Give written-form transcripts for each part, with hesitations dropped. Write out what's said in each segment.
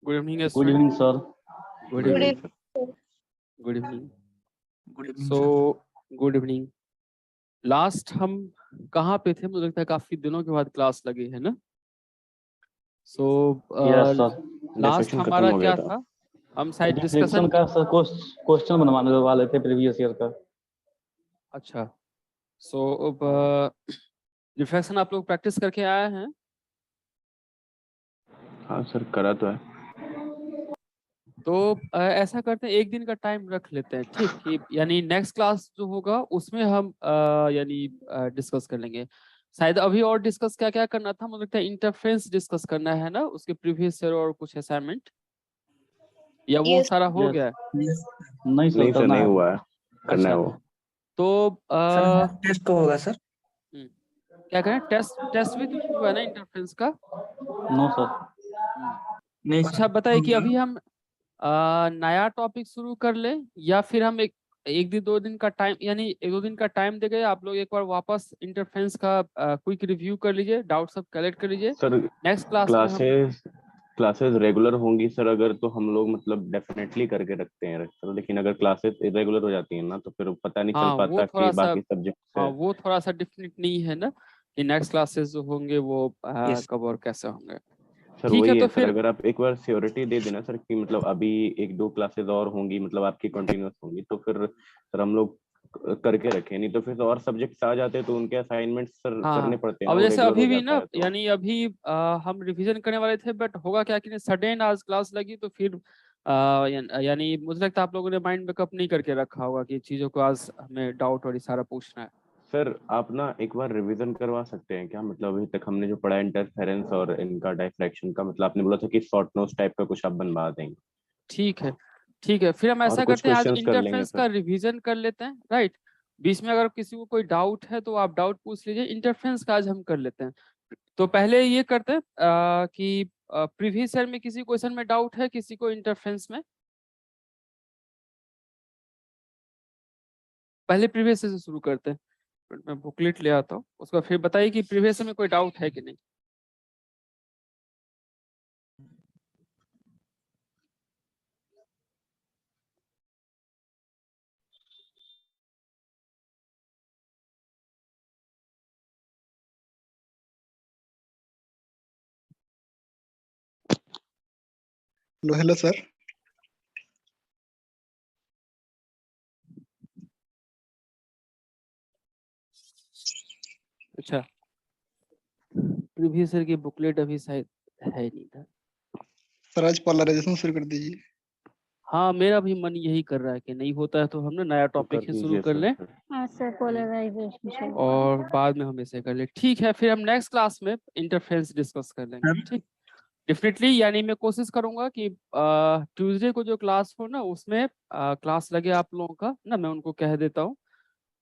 Good evening good evening sir. Good Good evening evening. Good evening good evening so good evening. Last हम कहाँ पे थे? मुझे लगता है काफी दिनों के बाद क्लास लगी है ना। So yes sir. Last discussion खत्म हमारा हो गया क्या था। था? हम शायद डिस्क्रिप्शन डिस्कशन का सर क्वेश्चन बनवाने वाले थे प्रीवियस ईयर का। अच्छा, सो अब रिफ्लेक्शन आप लोग प्रैक्टिस करके आए हैं? हाँ सर, करा तो है। तो ऐसा करते हैं, एक दिन का टाइम रख लेते हैं, ठीक? कि यानी नेक्स्ट क्लास जो होगा उसमें हम यानी डिस्कस कर लेंगे। शायद अभी और डिस्कस क्या क्या करना था, मुझे लगता है इंटरफेरेंस डिस्कस करना है ना, उसके प्रीवियस ईयर और कुछ असाइनमेंट, या वो Yes. सारा हो Yes. गया है? नहीं सर, नहीं सर, करना नहीं है। हुआ है, करना है अच्छा, वो। तो सर टेस्ट को होगा सर। क्या करें? टेस्ट भी तो शुरू है ना इंटरफेरेंस का? No sir. नहीं अच्छा, बताइए कि अभी हम नया टॉपिक शुरू कर ले, या फिर हम एक दिन 2 दिन का टाइम, यानी 1-2 दिन का टाइम दे गए आप लोग, एक बार वापस इंटरफेरेंस का क्विक रिव्यू कर लीजिए, डाउट सब कलेक्ट कर लीजिए। सर नेक्स्ट क्लास में हम क्लासेस रेगुलर होंगी सर, अगर तो हम लोग मतलब डेफिनेटली करके रखते हैं सर, लेकिन अगर क्लासेस इरेगुलर हो जाती हैं ना तो फिर पता नहीं चल वो पाता थोड़ा कि सा बाकी सब्जेक्ट से। वो थोड़ा सा डिफिनेट नहीं है ना कि नेक्स्ट क्लासेस जो होंगे वो Yes. कब और कैसे होंगे। सर ठीक है, वही तो है सर, फिर अगर आप एक बार श्योरिटी दे देना सर कि मतलब अभी 1-2 क्लासेस और होंगी, मतलब आपकी कंटिन्यूअस होंगी, तो फिर सर हम लोग करके रखें, नहीं तो फिर और सब्जेक्ट्स आ जाते हैं तो उनके असाइनमेंट्स सर करने पड़ते हैं ना, अब वो जैसे रेगुलर अभी हो भी जाता ना, है तो। यानी अभी हम रिवीजन करने वाले थे, बट होगा क्या कि सडन आज क्लास लगी, तो फिर यानी मुझे लगता है आप लोगों ने माइंड बैकअप नहीं करके रखा होगा कि चीजों को आज हमें डाउट और इशारा पूछना है। सर आप ना एक बार रिवीजन करवा सकते हैं क्या? मतलब अभी तक हमने जो पढ़ा इंटरफेरेंस और इनका डायफ्रैक्शन का, मतलब आपने बोला था कि शॉर्ट नोट्स टाइप का कुछ आप बनवा देंगे। ठीक है, ठीक है, फिर हम और ऐसा कुछ करते हैं, आज क्वेश्चंस कर लेंगे इंटरफेरेंस सर। का रिवीजन कर लेते हैं, राइट? बीच में अगर किसी को कोई डाउट है तो आप डाउट पूछ लीजिए, इंटरफेरेंस का आज हम कर लेते हैं। तो पहले ये करते हैं कि प्रीवियस ईयर में किसी क्वेश्चन में डाउट है, किसी को इंटरफेरेंस में? पहले प्रीवियस से शुरू करते हैं, मैं बुकलेट ले आता हूँ, उसका फिर बताइए कि प्रीवियस में कोई डाउट है कि नहीं। Hello sir. अच्छा, प्रीवियस ईयर की बुकलेट अभी शायद है नहीं था। सर आज पोलराइजेशन शुरू कर दीजिए। हाँ, मेरा भी मन यही कर रहा है कि नहीं होता है तो हम ना नया तो टॉपिक कर ही शुरू दीजिए कर सर लें, फिर। हाँ सर, पोलराइजेशन और बाद में हम इसे कर ले। ठीक है, फिर हम नेक्स्ट क्लास में इंटरफेरेंस डिस्कस कर लेंगे, सर ठीक? डेफिनेटली, यानी मैं कोशिश करूंगा कि ट्यूसडे को जो क्लास हो ना, उसमें क्लास लगे आप लोगों का ना, मैं उनको कह देता हूँ।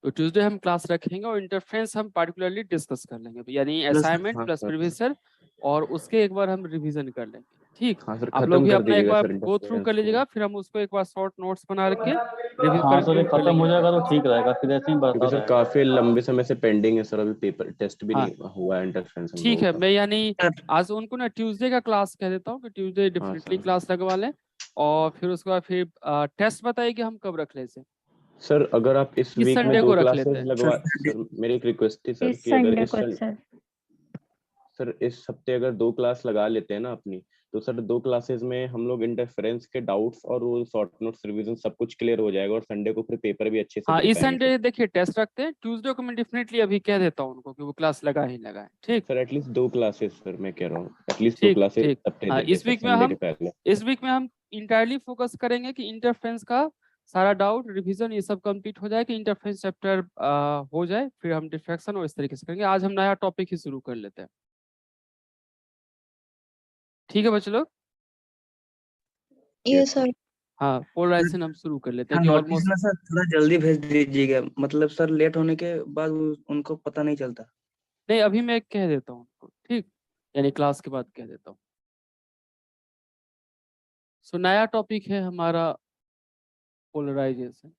तो ट्यूसडे हम क्लास रखेंगे और इंटरफेरेंस हम पार्टिकुलरली डिस्कस कर लेंगे, यानी असाइनमेंट हाँ प्लस सर। प्रीवियस ईयर, और उसके एक बार हम रिवीजन कर लेंगे, ठीक? हाँ सर, आप लोग खत्म भी कर अपना एक दीजिएगा बार सर गो थ्रू कर इंटरफेरेंस को, लीजिएगा, फिर हम उसको एक बार शॉर्ट नोट्स बना के रिव्यू हाँ सर, ये कंक्लूड कर खत्म हो लेंगे। जाएगा तो ठीक रहेगा, फिर ऐसे ही बढ़ता क्योंकि सर रहेगा। काफी लंबे समय से पेंडिंग है सर, अभी पेपर टेस्ट भी हाँ, नहीं हुआ है इंटरफेरेंस हम ठीक लोगों है, का। मैं यानी सर आज उनको ना ट्यूसडे का क्लास कह देता हूँ कि ट्यूसडे हाँ डेफिनेटली सर। क्लास लगवा लें, और फिर उसके बाद फिर टेस्ट बताइए कि हम कब रख लें इसे, सर अगर आप इस किस वीक में संडे 2 को रख लेते क्लासेस हैं? लगवा, सर मेरी एक रिक्वेस्ट थी सर इस कि अगर संडे को सर। सर इस हफ्ते अगर 2 क्लास लगा लेते हैं ना अपनी, तो सर 2 क्लासेस में हम लोग इंटरफेरेंस के डाउट्स और वो शॉर्ट नोट्स रिवीजन सब कुछ क्लियर हो जाएगा, और संडे को फिर पेपर भी अच्छे से हाँ, दे इस पाएंगे सर। संडे देखिए टेस्ट रखते हैं, ट्यूसडे को मैं डेफिनेटली अभी कह देता हूँ उनको कि वो क्लास लगा ही लगा है, ठीक? सर एटलीस्ट 2 क्लासेस सर, मैं कह रहा हूँ एटलीस्ट 2 ठीक क्लासेस ठीक। हफ्ते हाँ, दे दे सर संडे के पहले। इस वीक में हम इंटायरली फोकस करेंगे कि इंटरफेरेंस का सारा डाउट रिवीजन ये सब कंप्लीट हो जाए, कि इंटरफेरेंस चैप्टर हो जाए, फिर हम डिफ्रैक्शन और इस तरीके से करेंगे। आज हम नया टॉपिक ही शुरू कर लेते हैं, ठीक है बच्चे लोग? ये सर। हाँ, पोलराइजेशन हम शुरू कर लेते हैं कि नोटिस ऑलमोस्ट ना सर थोड़ा जल्दी भेज दीजिएगा, मतलब सर लेट होने के बाद उनको पता नहीं चलता। नहीं, अभी मैं कह देता हूँ उनको, ठीक? यानी क्लास के बाद कह देता हूँ। सो नया टॉपिक है हमारा पोलराइजेशन।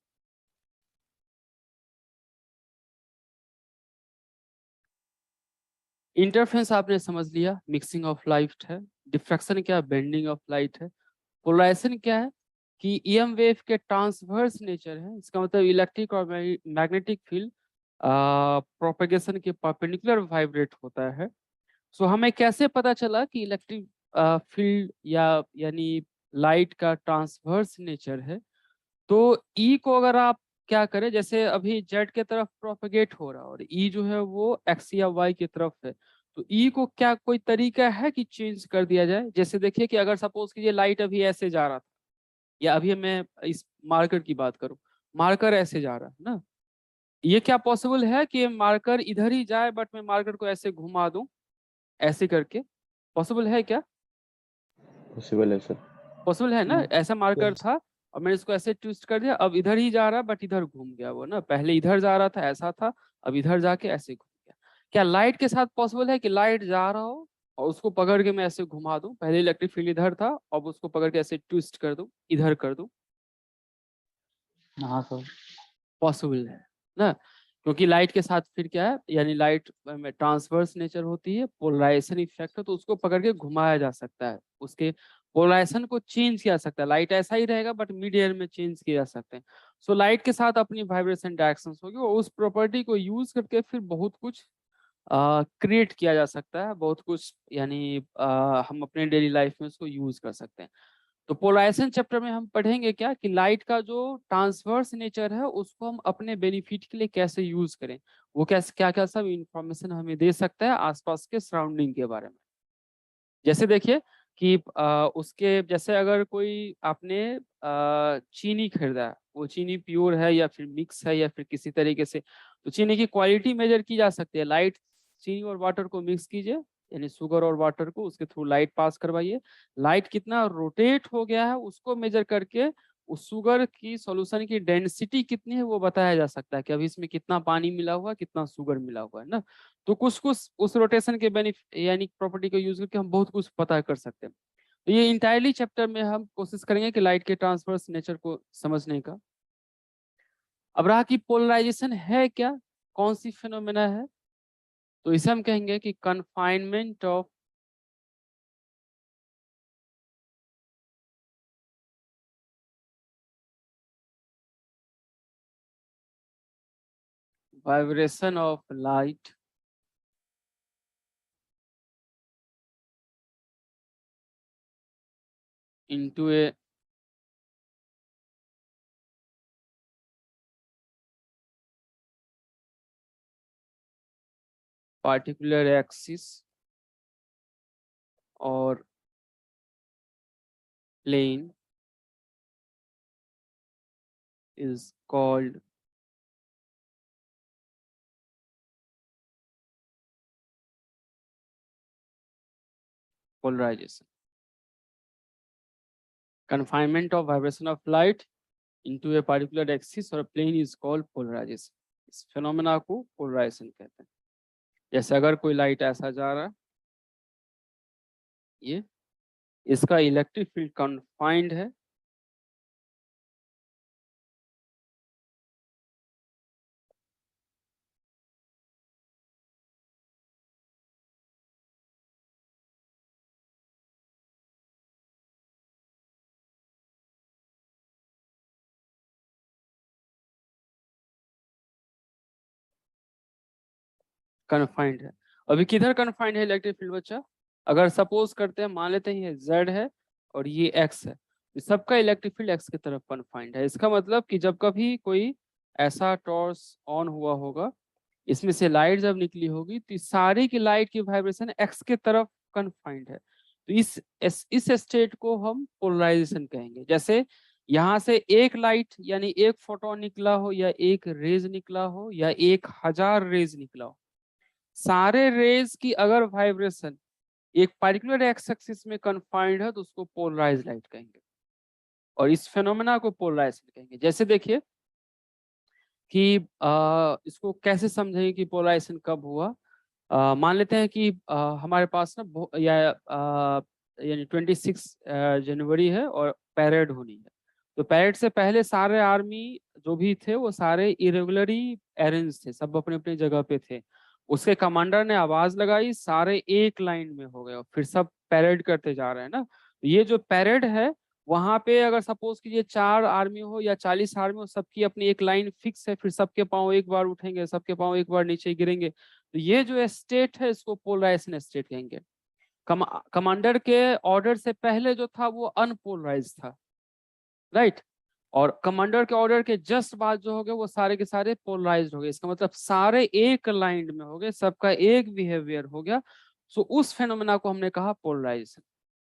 इंटरफेरेंस आपने समझ लिया, मिक्सिंग ऑफ लाइट है, डिफ्रैक्शन क्या है, बेंडिंग ऑफ लाइट है। पोलराइजेशन क्या है कि ईएम वेव के ट्रांसवर्स नेचर है, इसका मतलब इलेक्ट्रिक और मैग्नेटिक फील्ड प्रोपेगेशन के परपेंडिकुलर वाइब्रेट होता है। सो हमें कैसे पता चला कि इलेक्ट्रिक फील्ड या यानी लाइट का ट्रांसवर्स नेचर है? तो ई को अगर आप क्या करें, जैसे अभी जेड के तरफ प्रोपेगेट हो रहा है और ई जो है वो एक्स या वाई की तरफ है, तो ई को क्या कोई तरीका है कि चेंज कर दिया जाए? जैसे देखिए कि अगर सपोज कीजिए लाइट अभी ऐसे जा रहा था, या अभी मैं इस मार्कर की बात करूं, मार्कर ऐसे जा रहा है ना, ये क्या पॉसिबल है कि मार्कर इधर ही जाए बट मैं मार्कर को ऐसे घुमा दूं, ऐसे करके? पॉसिबल है क्या? पॉसिबल है सर। पॉसिबल है ना? ऐसा मार्कर yes. था और मैंने इसको ऐसे ट्विस्ट कर दिया, अब इधर ही जा रहा बट इधर घूम गया वो ना, पहले इधर जा रहा था ऐसा था, अब इधर जाके ऐसे घूम गया। क्या लाइट के साथ पॉसिबल है कि लाइट जा रहा हो और उसको पकड़ के मैं ऐसे घुमा दूं, पहले इलेक्ट्रिक फील्ड इधर था अब उसको पकड़ के ऐसे ट्विस्ट कर दूं, इधर कर दूं? हाँ सर। पॉसिबल है ना, क्योंकि लाइट के साथ फिर क्या है, यानी लाइट में ट्रांसवर्स नेचर होती है, पोलराइजेशन इफेक्ट है, तो उसको पकड़ के घुमाया जा सकता है, उसके पोलराइजेशन को चेंज किया जा सकता है। लाइट ऐसा ही रहेगा बट मिड एयर में चेंज किया जा सकते हैं। सो लाइट के साथ अपनी वाइब्रेशन डायरेक्शंस होगी और उस प्रॉपर्टी को यूज करके फिर बहुत कुछ क्रिएट किया जा सकता है, बहुत कुछ यानी हम अपने डेली लाइफ में उसको यूज कर सकते हैं। तो पोलराइजेशन चैप्टर में हम पढ़ेंगे क्या कि लाइट का जो ट्रांसवर्स नेचर है उसको हम अपने बेनिफिट के लिए कैसे यूज करें, वो कैसे क्या क्या सब इंफॉर्मेशन हमें दे सकता है आसपास के सराउंडिंग के बारे में। जैसे देखिए कि उसके जैसे अगर कोई आपने चीनी खरीदा है, वो चीनी प्योर है या फिर मिक्स है या फिर किसी तरीके से, तो चीनी की क्वालिटी मेजर की जा सकती है। लाइट चीनी और वाटर को मिक्स कीजिए, यानी शुगर और वाटर को, उसके थ्रू लाइट पास करवाइए, लाइट कितना रोटेट हो गया है उसको मेजर करके उस शुगर की सॉल्यूशन की डेंसिटी कितनी है वो बताया जा सकता है कि अभी इसमें कितना पानी मिला हुआ है, कितना शुगर मिला हुआ है ना। तो कुछ कुछ उस रोटेशन के बेनिफिट यानी प्रॉपर्टी को यूज करके हम बहुत कुछ पता कर सकते हैं। तो ये इंटायरली चैप्टर में हम कोशिश करेंगे कि लाइट के ट्रांसवर्स नेचर को समझने का। अब रहा कि पोलराइजेशन है क्या, कौन सी फिनोमेना है, तो इसे हम कहेंगे कि confinement of vibration of light into a particular axis or plane is called polarization. Confinement of vibration of light into a particular axis or plane is called polarization. इस phenomena को polarization कहते हैं। जैसे अगर कोई लाइट ऐसा जा रहा है, ये इसका इलेक्ट्रिक फील्ड कन्फाइंड है, कन्फाइंड है। अभी किधर कन्फाइंड है इलेक्ट्रिक फील्ड बच्चा? अगर सपोज करते हैं, मान लेते हैं ये Z है और ये X है, इस सबका इलेक्ट्रिक फील्ड X की तरफ कन्फाइंड है। इसका मतलब कि जब कभी कोई ऐसा टॉर्च ऑन हुआ होगा, इसमें से लाइट जब निकली होगी तो इस सारी की लाइट की वाइब्रेशन X के तरफ कन्फाइंड है। तो इस स्टेट को हम पोलराइजेशन कहेंगे। जैसे यहाँ से एक लाइट यानी एक फोटोन निकला हो या एक रेज निकला हो या 1000 रेज निकला हो, सारे रेज की अगर वाइब्रेशन एक पर्टिकुलर एक्स एक्सिस में कन्फाइंड है तो उसको पोलराइज लाइट कहेंगे और इस फेनोमेना को पोलराइजेशन कहेंगे। जैसे देखिए कि इसको कैसे समझेंगे कि पोलराइजेशन कब हुआ। मान लेते हैं कि हमारे पास ना यानी 26 जनवरी है और पैरेड होनी है, तो पैरेड से पहले सारे आर्मी जो भी थे वो सारे इरेगुलरली अरेंज थे, सब अपने अपने जगह पे थे। उसके कमांडर ने आवाज लगाई, सारे एक लाइन में हो गए और फिर सब पैरेड करते जा रहे हैं ना, तो ये जो पैरेड है वहां पे अगर सपोज कीजिए 4 आर्मी हो या 40 आर्मी हो, सबकी अपनी एक लाइन फिक्स है, फिर सबके पाँव एक बार उठेंगे, सबके पाँव एक बार नीचे गिरेंगे, तो ये जो स्टेट है इसको पोलराइजेशन स्टेट कहेंगे। कमांडर के ऑर्डर से पहले जो था वो अनपोलराइज था, राइट, और कमांडर के ऑर्डर के जस्ट बाद जो हो गए वो सारे के सारे पोलराइज हो गए। इसका मतलब सारे एक लाइन में हो गए, सबका एक बिहेवियर हो गया। सो उस फेनोमेना को हमने कहा पोलराइजेशन।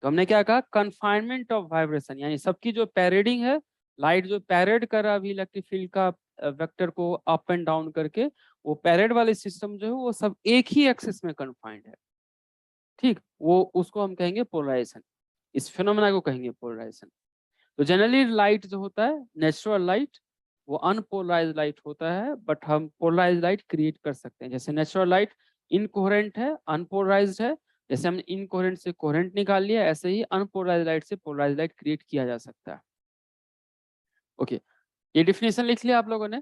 तो हमने क्या कहा, कन्फाइनमेंट ऑफ वाइब्रेशन, यानी सबकी जो पैरेडिंग है, लाइट जो पैरेड कर रहा अभी इलेक्ट्रिक फील्ड का वेक्टर को अप एंड डाउन करके, वो पैरेड वाले सिस्टम जो है वो सब एक ही एक्सिस में कन्फाइंड है, ठीक, वो उसको हम कहेंगे पोलराइजेशन। इस फिनोमेना को कहेंगे पोलराइजेशन। तो जनरली लाइट जो होता है, नेचुरल लाइट, वो अनपोलराइज लाइट होता है, बट हम पोलराइज लाइट क्रिएट कर सकते हैं। जैसे नेचुरल लाइट इनकोहेरेंट है, अनपोलराइज्ड है, जैसे हमने इनकोहेरेंट से कोहेरेंट निकाल लिया, ऐसे ही अनपोलराइज लाइट से पोलराइज लाइट क्रिएट किया जा सकता है। ओके, ये डिफिनेशन लिख लिया आप लोगों ने?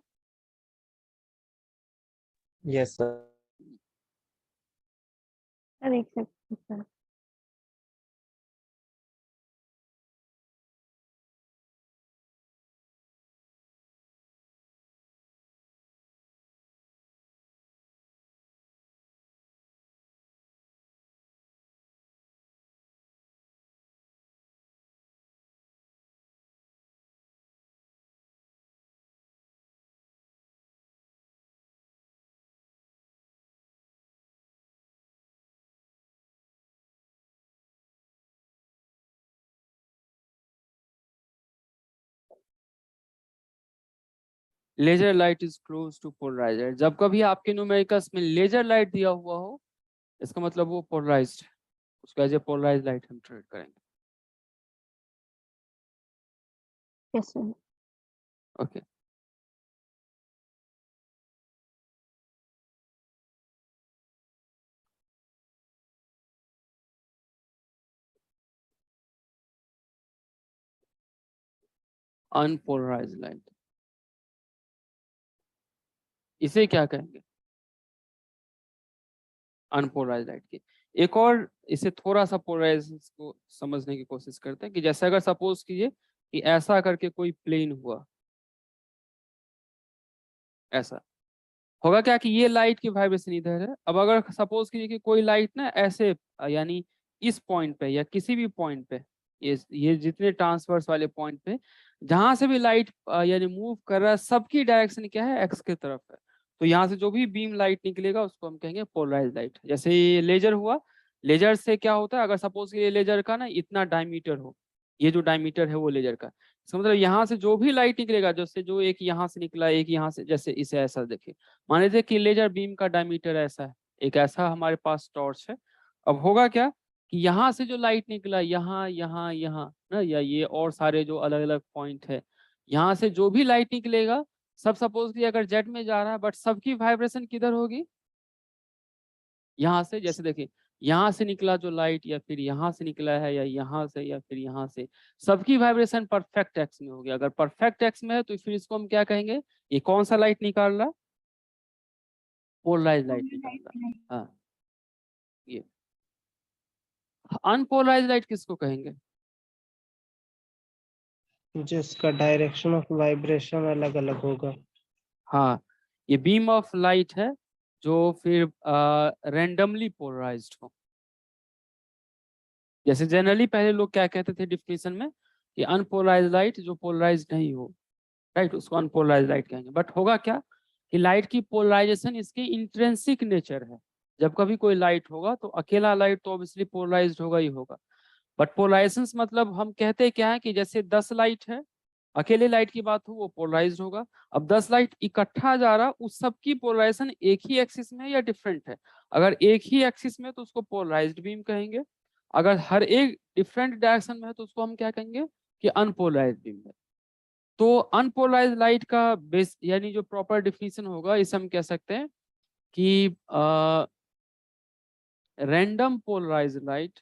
Yes sir. सर एक second sir. Laser light is close to polarizer. जब कभी आपके न्यूमेरिकल्स में लेजर लाइट दिया हुआ हो, इसका मतलब वो पोलराइज्ड है, उसको एज ए पोलराइज लाइट हम ट्रीट करेंगे। Yes sir. Okay, unpolarize light, इसे क्या कहेंगे? अनपोलराइज लाइट की एक और, इसे थोड़ा सा पोलराइज को समझने की कोशिश करते हैं कि जैसे अगर सपोज कीजिए कि ऐसा करके कोई प्लेन हुआ, ऐसा होगा क्या कि ये लाइट की वाइब्रेशन इधर है। अब अगर सपोज कीजिए कि कोई लाइट ना ऐसे यानी इस पॉइंट पे या किसी भी पॉइंट पे, ये जितने ट्रांसवर्स वाले पॉइंट पे जहां से भी लाइट यानी मूव कर रहा है, सबकी डायरेक्शन क्या है, एक्स की तरफ है। तो यहाँ से जो भी बीम लाइट निकलेगा उसको हम कहेंगे पोलराइज लाइट। जैसे ये लेजर हुआ, लेजर से क्या होता है, अगर सपोज ये लेजर का ना इतना डायमीटर हो, ये जो डायमीटर है वो लेजर का, इसका मतलब यहाँ से जो भी लाइट निकलेगा, जैसे जो एक यहाँ से निकला, एक यहाँ से, जैसे इसे ऐसा देखिए, मान लीजिए कि लेजर बीम का डायमीटर ऐसा है, एक ऐसा हमारे पास टॉर्च है। अब होगा क्या कि यहाँ से जो लाइट निकला, यहाँ यहाँ यहाँ ना, या ये और सारे जो अलग अलग पॉइंट है, यहाँ से जो भी लाइट निकलेगा, सब सपोज कि अगर जेट में जा रहा है, बट सबकी वाइब्रेशन किधर होगी, यहाँ से। जैसे देखिए यहाँ से निकला जो लाइट, या फिर यहाँ से निकला है, या यहाँ से, या फिर यहाँ से, सबकी वाइब्रेशन परफेक्ट एक्स में होगी। अगर परफेक्ट एक्स में है तो फिर इसको हम क्या कहेंगे, ये कौन सा लाइट निकाल रहा, पोलराइज लाइट निकाल रहा। हाँ, ये अनपोलराइज लाइट किसको कहेंगे? जिसका डायरेक्शन ऑफ वाइब्रेशन अलग अलग होगा। हाँ, ये बीम ऑफ लाइट है जो फिर रैंडमली पोलराइज्ड हो। जैसे जनरली पहले लोग क्या कहते थे डिफिनेशन में कि अनपोलराइज लाइट जो पोलराइज नहीं हो, राइट, उसको अनपोलराइज लाइट कहेंगे। बट होगा क्या कि लाइट की पोलराइजेशन इसकी इंट्रिंसिक नेचर है। जब कभी कोई लाइट होगा तो अकेला लाइट तो ऑब्वियसली पोलराइज्ड होगा ही होगा, बट पोलराइजेशन मतलब हम कहते क्या है कि जैसे 10 लाइट है, अकेले लाइट की बात हो वो पोलराइज्ड होगा। अब 10 लाइट इकट्ठा जा रहा, उस सब की पोलराइजेशन एक ही एक्सिस में या डिफरेंट है। अगर एक ही एक्सिस में तो उसको पोलराइज्ड बीम कहेंगे, अगर हर एक डिफरेंट डायरेक्शन में है तो उसको हम क्या कहेंगे कि अनपोलराइज्ड बीम है। तो अनपोलराइज्ड लाइट का बेस यानी जो प्रॉपर डिफिनीशन होगा, इसे हम कह सकते हैं कि random polarized light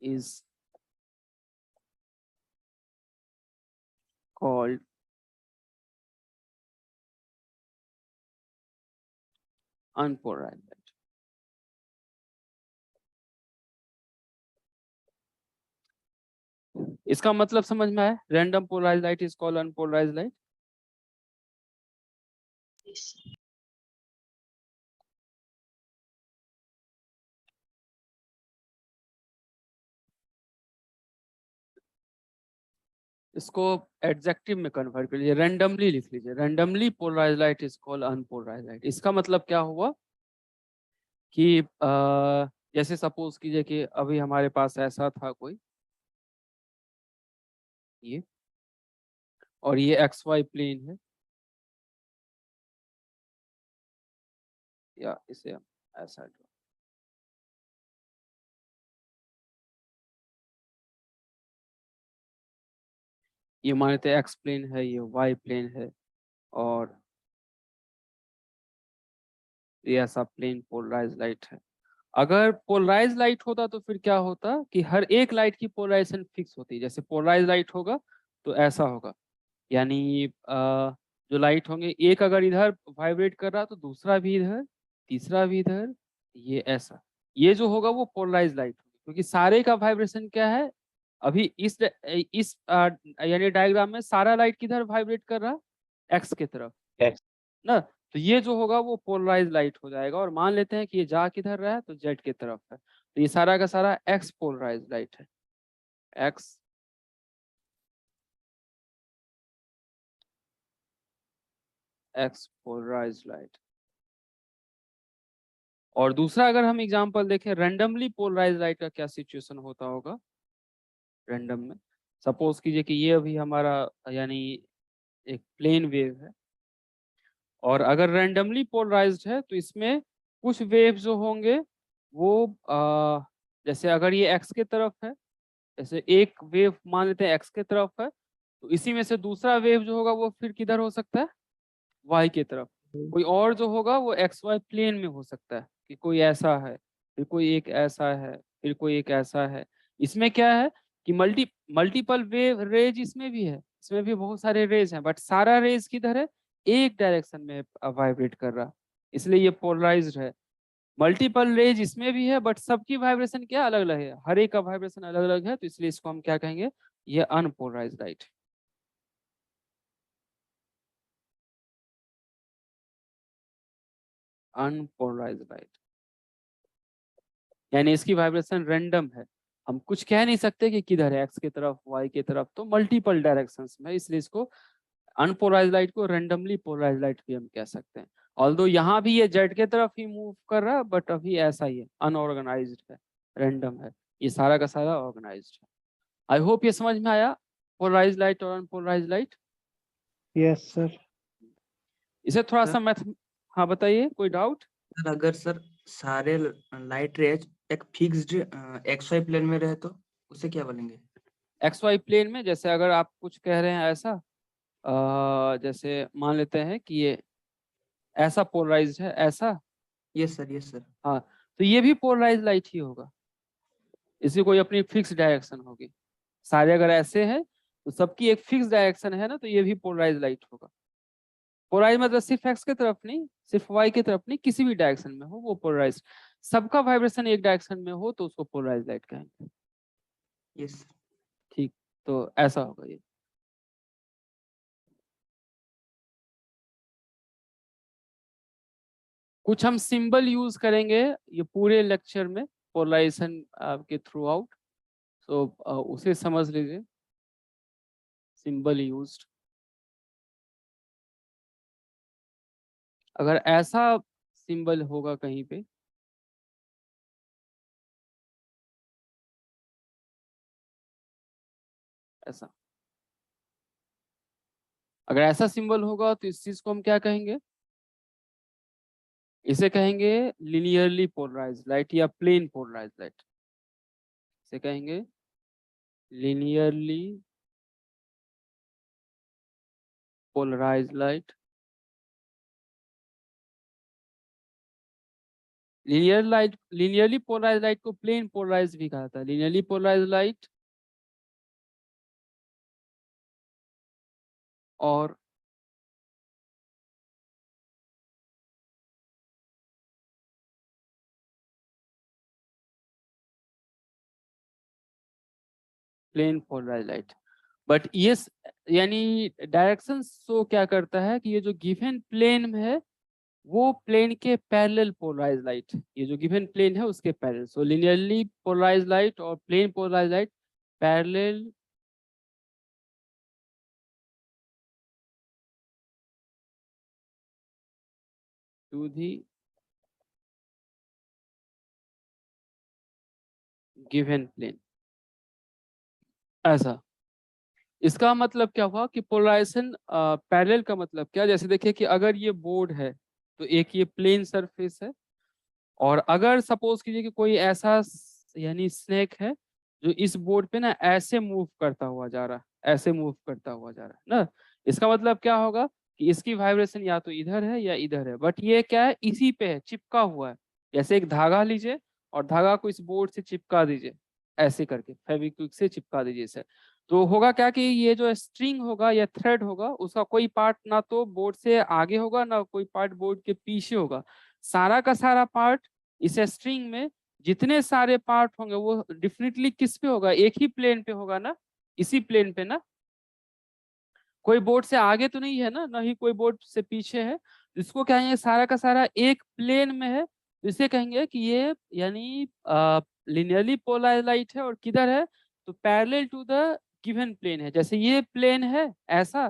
is called unpolarized light. इसका मतलब समझ में आया? Random polarized light is called unpolarized light. इसको एडजेक्टिव में कन्वर्ट कर लीजिए, रैंडमली लिख लीजिए, randomly polarized light is called unpolarized light. इसका मतलब क्या हुआ कि जैसे सपोज कीजिए कि अभी हमारे पास ऐसा था कोई ये, और ये एक्स वाई प्लेन है, या इसे हम ऐसा ड्रॉ, ये मानते हैं एक्स प्लेन है, ये वाई प्लेन है, और ये ऐसा प्लेन पोलराइज्ड लाइट है। अगर पोलराइज्ड लाइट होता तो फिर क्या होता कि हर एक लाइट की पोलराइजेशन फिक्स होती है। जैसे पोलराइज्ड लाइट होगा तो ऐसा होगा, यानी जो लाइट होंगे, एक अगर इधर वाइब्रेट कर रहा तो दूसरा भी इधर, तीसरा भी इधर, ये ऐसा, ये जो होगा वो पोलराइज्ड लाइट होगी, क्योंकि सारे का वाइब्रेशन क्या है, अभी इस यानी डायग्राम में सारा लाइट किधर वाइब्रेट कर रहा, एक्स की तरफ X। ना, तो ये जो होगा वो पोलराइज्ड लाइट हो जाएगा। और मान लेते हैं कि ये जा किधर रहा है, तो जेड की तरफ है, तो ये सारा का सारा एक्स पोलराइज्ड लाइट है, एक्स पोलराइज्ड लाइट। और दूसरा अगर हम एग्जांपल देखें, रैंडमली पोलराइज्ड लाइट का क्या सिचुएशन होता होगा रैंडम में। सपोज कीजिए कि ये अभी हमारा यानी एक प्लेन वेव है, और अगर रैंडमली पोलराइज्ड है तो इसमें कुछ वेव जो होंगे वो जैसे अगर ये एक्स के तरफ है, जैसे एक वेव मान लेते हैं एक्स के तरफ है, तो इसी में से दूसरा वेव जो होगा वो फिर किधर हो सकता है, वाई की तरफ। कोई और जो होगा वो एक्स वाई प्लेन में हो सकता है, कि कोई ऐसा है, फिर कोई एक ऐसा है, फिर कोई एक ऐसा है। इसमें क्या है कि मल्टीपल वेव रेज इसमें भी है, इसमें भी बहुत सारे रेज हैं, बट सारा रेज किधर है, एक डायरेक्शन में वाइब्रेट कर रहा, इसलिए ये पोलराइज्ड है। मल्टीपल रेज इसमें भी है, बट सबकी वाइब्रेशन क्या अलग अलग है, हर एक का वाइब्रेशन अलग अलग है, तो इसलिए इसको हम क्या कहेंगे, ये अनपोलराइज्ड लाइट। अनपोलराइज्ड लाइट यानी इसकी वाइब्रेशन रैंडम है, हम कुछ कह नहीं सकते कि किधर है, एक्स की तरफ, वाई की तरफ, तो मल्टीपल डायरेक्शंस में, इसलिए इसको अनपोलराइज्ड लाइट को रैंडमली पोलराइज्ड लाइट भी हम कह सकते हैं। ऑल्दो यहाँ भी ये जेड के तरफ ही मूव कर रहा है, बट अभी ऐसा ही है, अनऑर्गेनाइज्ड है, रैंडम है, ये सारा का सारा ऑर्गेनाइज्ड है। आई होप ये समझ में आया, पोलराइज्ड लाइट और अनपोलराइज्ड लाइट। Yes sir. इसे थोड़ा सा मैथ, हाँ बताइए, कोई डाउट? सर अगर सर सारे लाइट रेज एक फिक्स्ड एक्स वाई प्लेन में रहे तो उसे क्या बोलेंगे? एक्स वाई प्लेन में, जैसे अगर आप कुछ कह रहे हैं ऐसा, जैसे मान लेते हैं कि ये ऐसा पोलराइज्ड है, ऐसा, यस सर, यस सर। हाँ, तो ये भी पोलराइज्ड लाइट ही होगा, इसकी कोई अपनी फिक्स डायरेक्शन होगी। सारे अगर ऐसे हैं तो सबकी एक फिक्स डायरेक्शन है ना, तो ये भी पोलराइज्ड लाइट होगा। पोलराइज मतलब सिर्फ एक्स की तरफ नहीं, सिर्फ वाई की तरफ नहीं, किसी भी डायरेक्शन में हो वो पोलराइज, सबका वाइब्रेशन एक डायरेक्शन में हो तो उसको पोलराइज लाइट कहेंगे। यस। ठीक, तो ऐसा होगा ये। कुछ हम सिंबल यूज करेंगे ये पूरे लेक्चर में पोलराइजेशन के थ्रू आउट, तो उसे समझ लीजिए, सिंबल यूज्ड। अगर ऐसा सिंबल होगा कहीं पे, ऐसा, अगर ऐसा सिंबल होगा तो इस चीज को हम क्या कहेंगे, इसे कहेंगे लिनियरली पोलराइज्ड लाइट या प्लेन पोलराइज्ड लाइट, इसे कहेंगे linearly polarized light. Linearly polarized light को प्लेन पोलराइज्ड भी कहा था। लिनियरली पोलराइज्ड लाइट और प्लेन पोलराइज लाइट। बट ये यानी डायरेक्शन शो क्या करता है कि ये जो गिवन प्लेन है वो प्लेन के पैरेलल पोलराइज लाइट, ये जो गिवन प्लेन है उसके parallel, so linearly polarize light और plane polarize light parallel to the given plane. ऐसा इसका मतलब क्या हुआ कि पोलराइजेशन पैरेलल का मतलब क्या, जैसे देखिए कि अगर ये बोर्ड है तो एक ये प्लेन सरफेस है, और अगर सपोज कीजिए कि कोई ऐसा यानी स्नेक है जो इस बोर्ड पे ना ऐसे मूव करता हुआ जा रहा है, ऐसे मूव करता हुआ जा रहा है ना, इसका मतलब क्या होगा कि इसकी वाइब्रेशन या तो इधर है या इधर है, बट ये क्या है, इसी पे है, चिपका हुआ है। जैसे एक धागा लीजिए और धागा को इस बोर्ड से चिपका दीजिए, ऐसे करके फेविक्विक से चिपका दीजिए इसे, तो होगा क्या कि ये जो स्ट्रिंग होगा या थ्रेड होगा उसका कोई पार्ट ना तो बोर्ड से आगे होगा ना कोई पार्ट बोर्ड के पीछे होगा, सारा का सारा पार्ट इस स्ट्रिंग में जितने सारे पार्ट होंगे वो डेफिनेटली किस पे होगा, एक ही प्लेन पे होगा ना, इसी प्लेन पे ना, कोई बोर्ड से आगे तो नहीं है ना ही कोई बोर्ड से पीछे है, इसको कहेंगे सारा का सारा एक प्लेन में है, इसे कहेंगे कि ये यानी लिनियरली पोलराइज्ड लाइट है और किधर है तो parallel to the given plane है। जैसे ये प्लेन है ऐसा,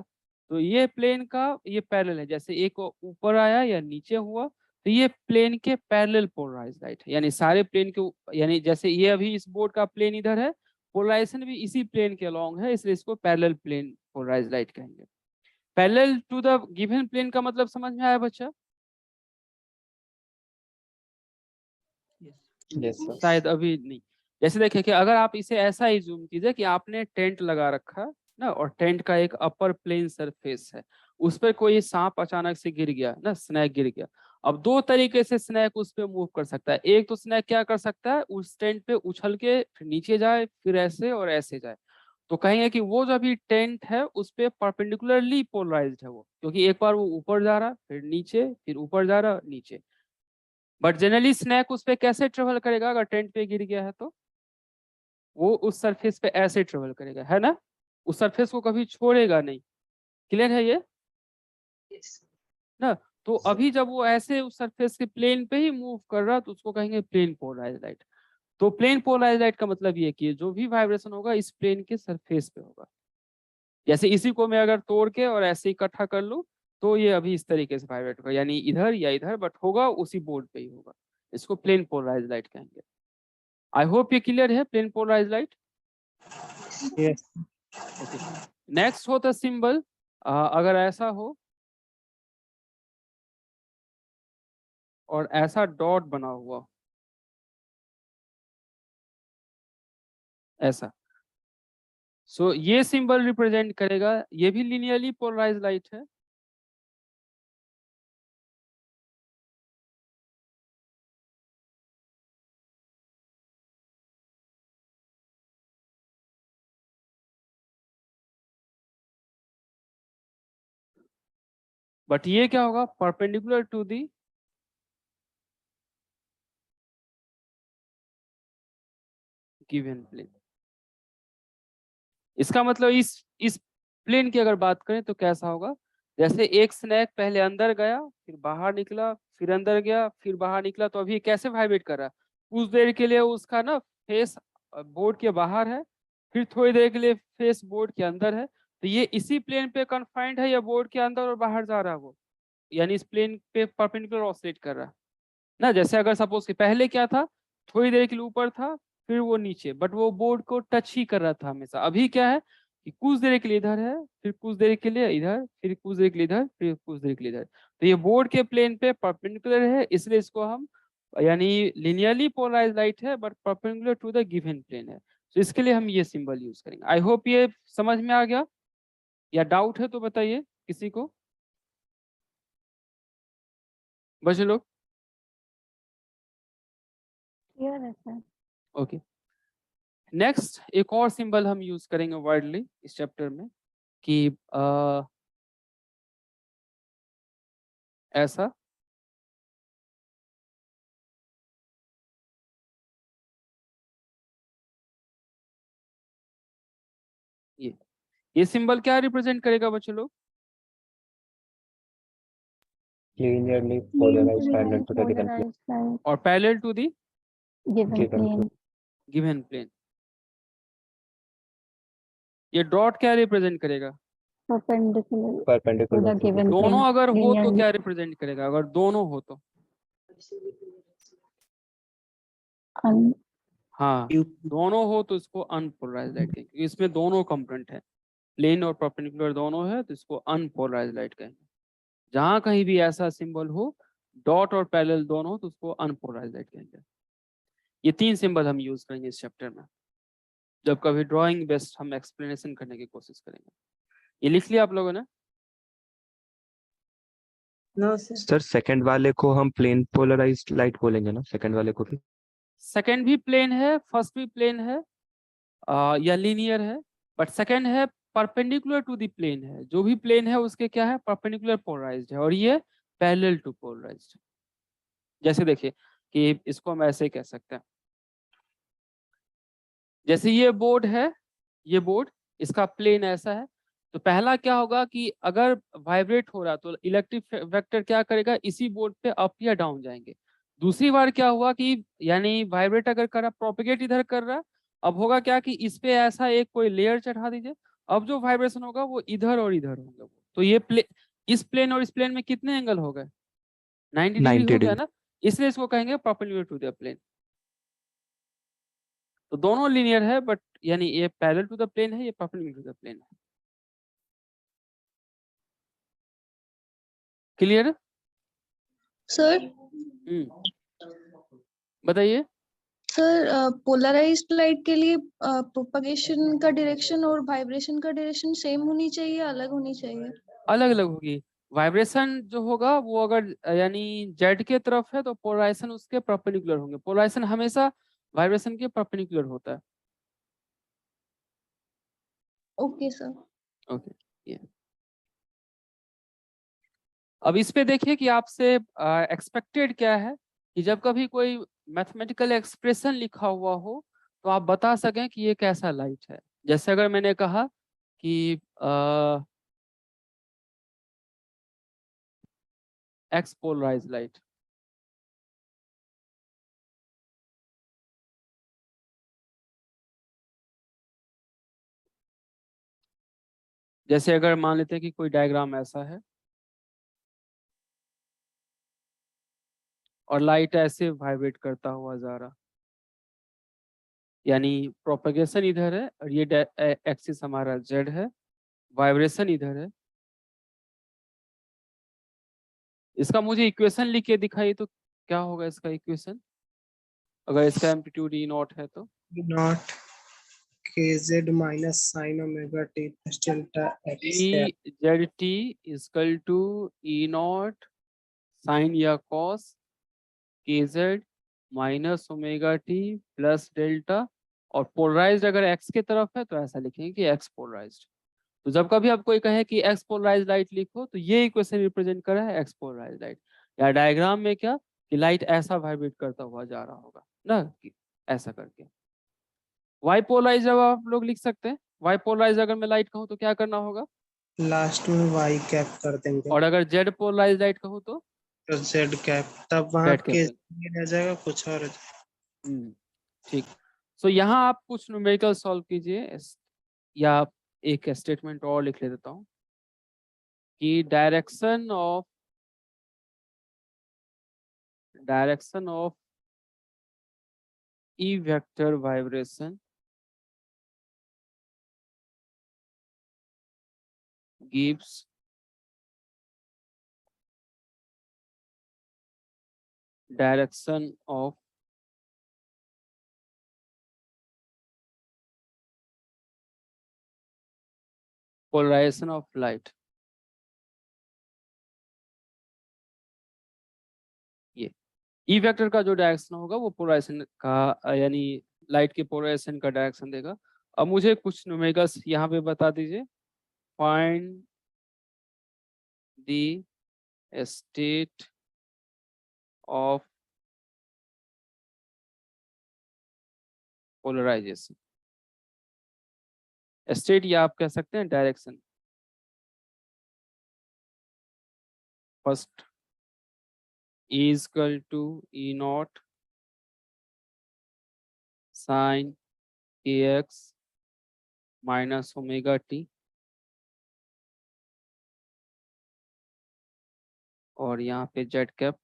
तो ये प्लेन का ये पैरेलल है, जैसे एक ऊपर आया या नीचे हुआ तो ये प्लेन के पैरेलल पोलराइज्ड लाइट है, यानी सारे प्लेन के, यानी जैसे ये अभी इस बोर्ड का प्लेन इधर है, पोलराइजेशन भी इसी प्लेन के अलोंग है, इसलिए इसको पैरेलल प्लेन पोलराइज्ड लाइट कहेंगे। Parallel to the given plane का मतलब समझ में आया बच्चा? Yes sir. शायद अभी नहीं। जैसे देखिए कि अगर आप इसे ऐसा ही जूम कीजिए कि आपने टेंट लगा रखा है ना, और टेंट का एक अपर प्लेन सरफेस है, उस पर कोई सांप अचानक से गिर गया ना, स्नैक गिर गया। अब दो तरीके से स्नैक उस पर मूव कर सकता है, एक तो स्नैक क्या कर सकता है, उस टेंट पे उछल के फिर नीचे जाए, फिर ऐसे और ऐसे जाए, तो कहेंगे कि वो जो अभी टेंट है उस पे परपेंडिकुलरली पोलराइज्ड है वो, क्योंकि एक बार वो ऊपर जा रहा फिर नीचे, फिर ऊपर जा रहा नीचे। बट जनरली स्नैक उस पे कैसे ट्रेवल करेगा, अगर टेंट पे गिर गया है तो वो उस सरफेस पे ऐसे ट्रेवल करेगा, है ना, उस सरफेस को कभी छोड़ेगा नहीं। क्लियर है ये ना? तो अभी जब वो ऐसे उस सरफेस के प्लेन पे ही मूव कर रहा तो उसको कहेंगे प्लेन पोलराइज्ड लाइट। तो प्लेन पोलराइज्ड लाइट का मतलब ये कि जो भी वाइब्रेशन होगा इस प्लेन के सरफेस पे होगा। जैसे इसी को मैं अगर तोड़ के और ऐसे इकट्ठा कर लूं तो ये अभी इस तरीके से वाइब्रेट होगा, यानी इधर या इधर, बट होगा उसी बोर्ड पे ही होगा, इसको प्लेन पोलराइज्ड लाइट कहेंगे। आई होप ये क्लियर है, plane polarized light. Yes. Okay, next होता सिंबल, अगर ऐसा हो और ऐसा डॉट बना हुआ ऐसा, सो ये सिंबल रिप्रेजेंट करेगा, ये भी लिनियरली पोलराइज्ड लाइट है। बट ये क्या होगा, perpendicular to the given plane. इसका मतलब इस प्लेन की अगर बात करें तो कैसा होगा, जैसे एक स्नैक पहले अंदर गया फिर बाहर निकला फिर अंदर गया फिर बाहर निकला, तो अभी कैसे वाइब्रेट कर रहा है, कुछ देर के लिए उसका ना फेस बोर्ड के बाहर है, फिर थोड़ी देर के लिए फेस बोर्ड के अंदर है, तो ये इसी प्लेन पे कन्फाइंड है या बोर्ड के अंदर और बाहर जा रहा है वो, यानी इस प्लेन पे परपेंडिकुलर ऑसिलेट कर रहा है ना। जैसे अगर सपोज कि पहले क्या था, थोड़ी देर के लिए ऊपर था फिर वो नीचे, बट वो बोर्ड को टच ही कर रहा था हमेशा। अभी क्या है कि कुछ देर के लिए इधर है फिर कुछ देर के लिए इधर फिर कुछ देर के लिए इधर फिर कुछ देर के लिए इधर, तो ये बोर्ड के प्लेन पे परपेंडिकुलर है, इसलिए इसको हम यानी लिनियरली पोलराइज्ड लाइट है but perpendicular to the given plane है, तो इसके लिए हम ये सिंबल यूज करेंगे। आई होप ये समझ में आ गया, या डाउट है तो बताइए किसी को, बच्चे लोग। क्लियर है सर। ओके, नेक्स्ट एक और सिंबल हम यूज करेंगे वाइडली इस चैप्टर में कि ऐसा, ये सिंबल क्या रिप्रेजेंट करेगा बच्चों लोग? Linearly polarized parallel to the given plane. Polarized light और parallel to the given Given plane. Given plane. ये डॉट क्या रिप्रेजेंट करेगा? Perpendicular to Perpendicular the to the given दोनों plane. अगर हो तो Linearly. क्या रिप्रेजेंट करेगा? अगर दोनों हो तो un- हाँ, दोनों हो तो इसको अनपोलराइज्ड लाइट कहेंगे, क्योंकि इसमें दोनों कंपोनेंट है, प्लेन और परपेंडिकुलर दोनों है, तो इसको अनपोलराइज्ड लाइट कहेंगे। जहां कहीं भी ऐसा सिंबल हो, डॉट और पैरेलल दोनों हो, तो उसको अनपोलराइज्ड लाइट कहेंगे। ये 3 सिंबल हम यूज करेंगे इस चैप्टर में, जब कभी ड्राइंग बेस्ड हम एक्सप्लेनेशन करने की कोशिश करेंगे। ये लिख लिया आप लोगों ने? सर सेकंड वाले को हम प्लेन पोलराइज्ड लाइट बोलेंगे ना, सेकंड वाले को भी? सेकंड भी प्लेन है, फर्स्ट भी प्लेन है, या लीनियर है, बट सेकंड है परपेंडिकुलर टू द प्लेन है। जो भी प्लेन है उसके क्या है? परपेंडिकुलर पोलराइज्ड है, और ये पैरेलल टू पोलराइज्ड। जैसे देखिए कि इसको हम ऐसे कह सकते हैं, जैसे ये बोर्ड है, ये बोर्ड, इसका प्लेन ऐसा है, तो पहला क्या होगा कि अगर वाइब्रेट हो रहा तो इलेक्ट्रिक वेक्टर क्या करेगा? इसी बोर्ड पे अप या डाउन जाएंगे। दूसरी बार क्या हुआ कि यानी वाइब्रेट अगर कर रहा, प्रोपेगेट इधर कर रहा, अब होगा क्या कि इस पे ऐसा एक कोई लेयर चढ़ा दीजिए, अब जो वाइब्रेशन होगा वो इधर और इधर होंगे। तो ये इस प्लेन और इस प्लेन में कितने एंगल हो गए? 90 डिग्री हो गया ना, इसलिए इसको कहेंगे परपेंडिकुलर टू द प्लेन। तो दोनों लीनियर है, बट यानी ये पैरेलल टू द प्लेन है, ये परपेंडिकुलर टू द प्लेन है। क्लियर? सर बताइए। सर पोलराइज्ड लाइट के लिए प्रोपगेशन का डायरेक्शन और वाइब्रेशन का डायरेक्शन सेम होनी चाहिए, अलग होनी चाहिए? अलग अलग होगी। वाइब्रेशन जो होगा वो अगर यानी जेड के तरफ है तो पोलराइजेशन उसके परपेंडिकुलर होंगे। पोलराइजेशन हमेशा वाइब्रेशन के परपेंडिकुलर होता है। Okay sir. ओके, ये अब इस पे देखिए कि आपसे एक्सपेक्टेड क्या है कि जब कभी कोई मैथमेटिकल एक्सप्रेशन लिखा हुआ हो तो आप बता सकें कि ये कैसा लाइट है। जैसे अगर मैंने कहा कि एक्स पोलराइज लाइट, जैसे अगर मान लेते हैं कि कोई डायग्राम ऐसा है और लाइट ऐसे वाइब्रेट करता हुआ जा रहा, यानी प्रोपेगेशन इधर है और ये एक्सिस हमारा जेड है, वाइब्रेशन इधर है। इसका मुझे इक्वेशन लिख के दिखाई तो क्या होगा इसका इक्वेशन? अगर इसका एम्पलीट्यूड ई नॉट है तो naught kz minus sin omega t plus delta x E Z T is equal to E naught sine या कॉस के Z minus omega T plus delta, और पोलराइज्ड अगर एक्स के तरफ है तो ऐसा लिखेंगे कि एक्स पोलराइज्ड। तो जब कभी आप कोई कहे कि एक्स पोलराइज्ड लाइट लिखो तो ये इक्वेशन रिप्रेजेंट कर रहा है एक्स पोलराइज्ड लाइट। या डायग्राम में क्या कि लाइट ऐसा वाइब्रेट करता हुआ जा रहा होगा ना, कि ऐसा करके। वाई पोलराइज्ड जब आप लोग लिख सकते हैं, वाई पोलराइज्ड अगर मैं लाइट कहूँ तो क्या करना होगा? लास्ट में y कैप कर देंगे और अगर जेड पोलराइज्ड लाइट कहूँ तो z कैप, तब वहां Z कैप के देंगे। रह जाएगा, कुछ और हो जाएगा। ठीक। सो यहाँ आप कुछ न्यूमेरिकल सॉल्व कीजिए, या एक स्टेटमेंट और लिख लेता हूँ कि direction of E vector vibration gives direction of polarization of light। ये ई वेक्टर का जो डायरेक्शन होगा वो पोलराइजेशन का यानी लाइट के पोलराइजेशन का डायरेक्शन देगा। अब मुझे कुछ न्यूमेरिकल्स यहाँ पे बता दीजिए। Find the state of polarization, state या आप कह सकते हैं direction. First is equal to E naught sine kx minus omega T, और यहाँ पे जेड कैप।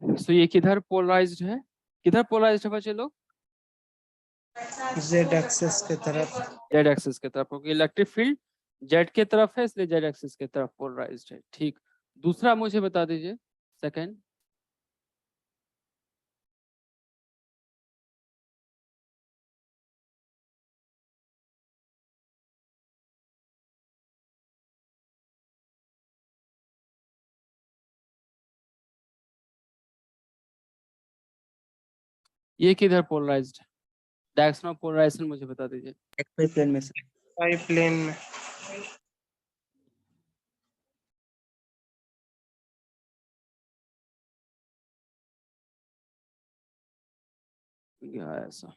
तो ये किधर पोलराइज्ड है, किधर पोलराइज्ड है बच्चे लोग? जेड एक्सेस के तरफ। जेड एक्सिस की तरफ, क्योंकि इलेक्ट्रिक फील्ड जेड के तरफ है इसलिए जेड एक्सिस की तरफ पोलराइज्ड है। ठीक, दूसरा मुझे बता दीजिए सेकंड। ये किधर पोलराइज्ड है? डायरेक्शन ऑफ पोलराइजेशन मुझे बता दीजिए। एक्सवाई प्लेन में सर। वाई प्लेन में। क्या ऐसा?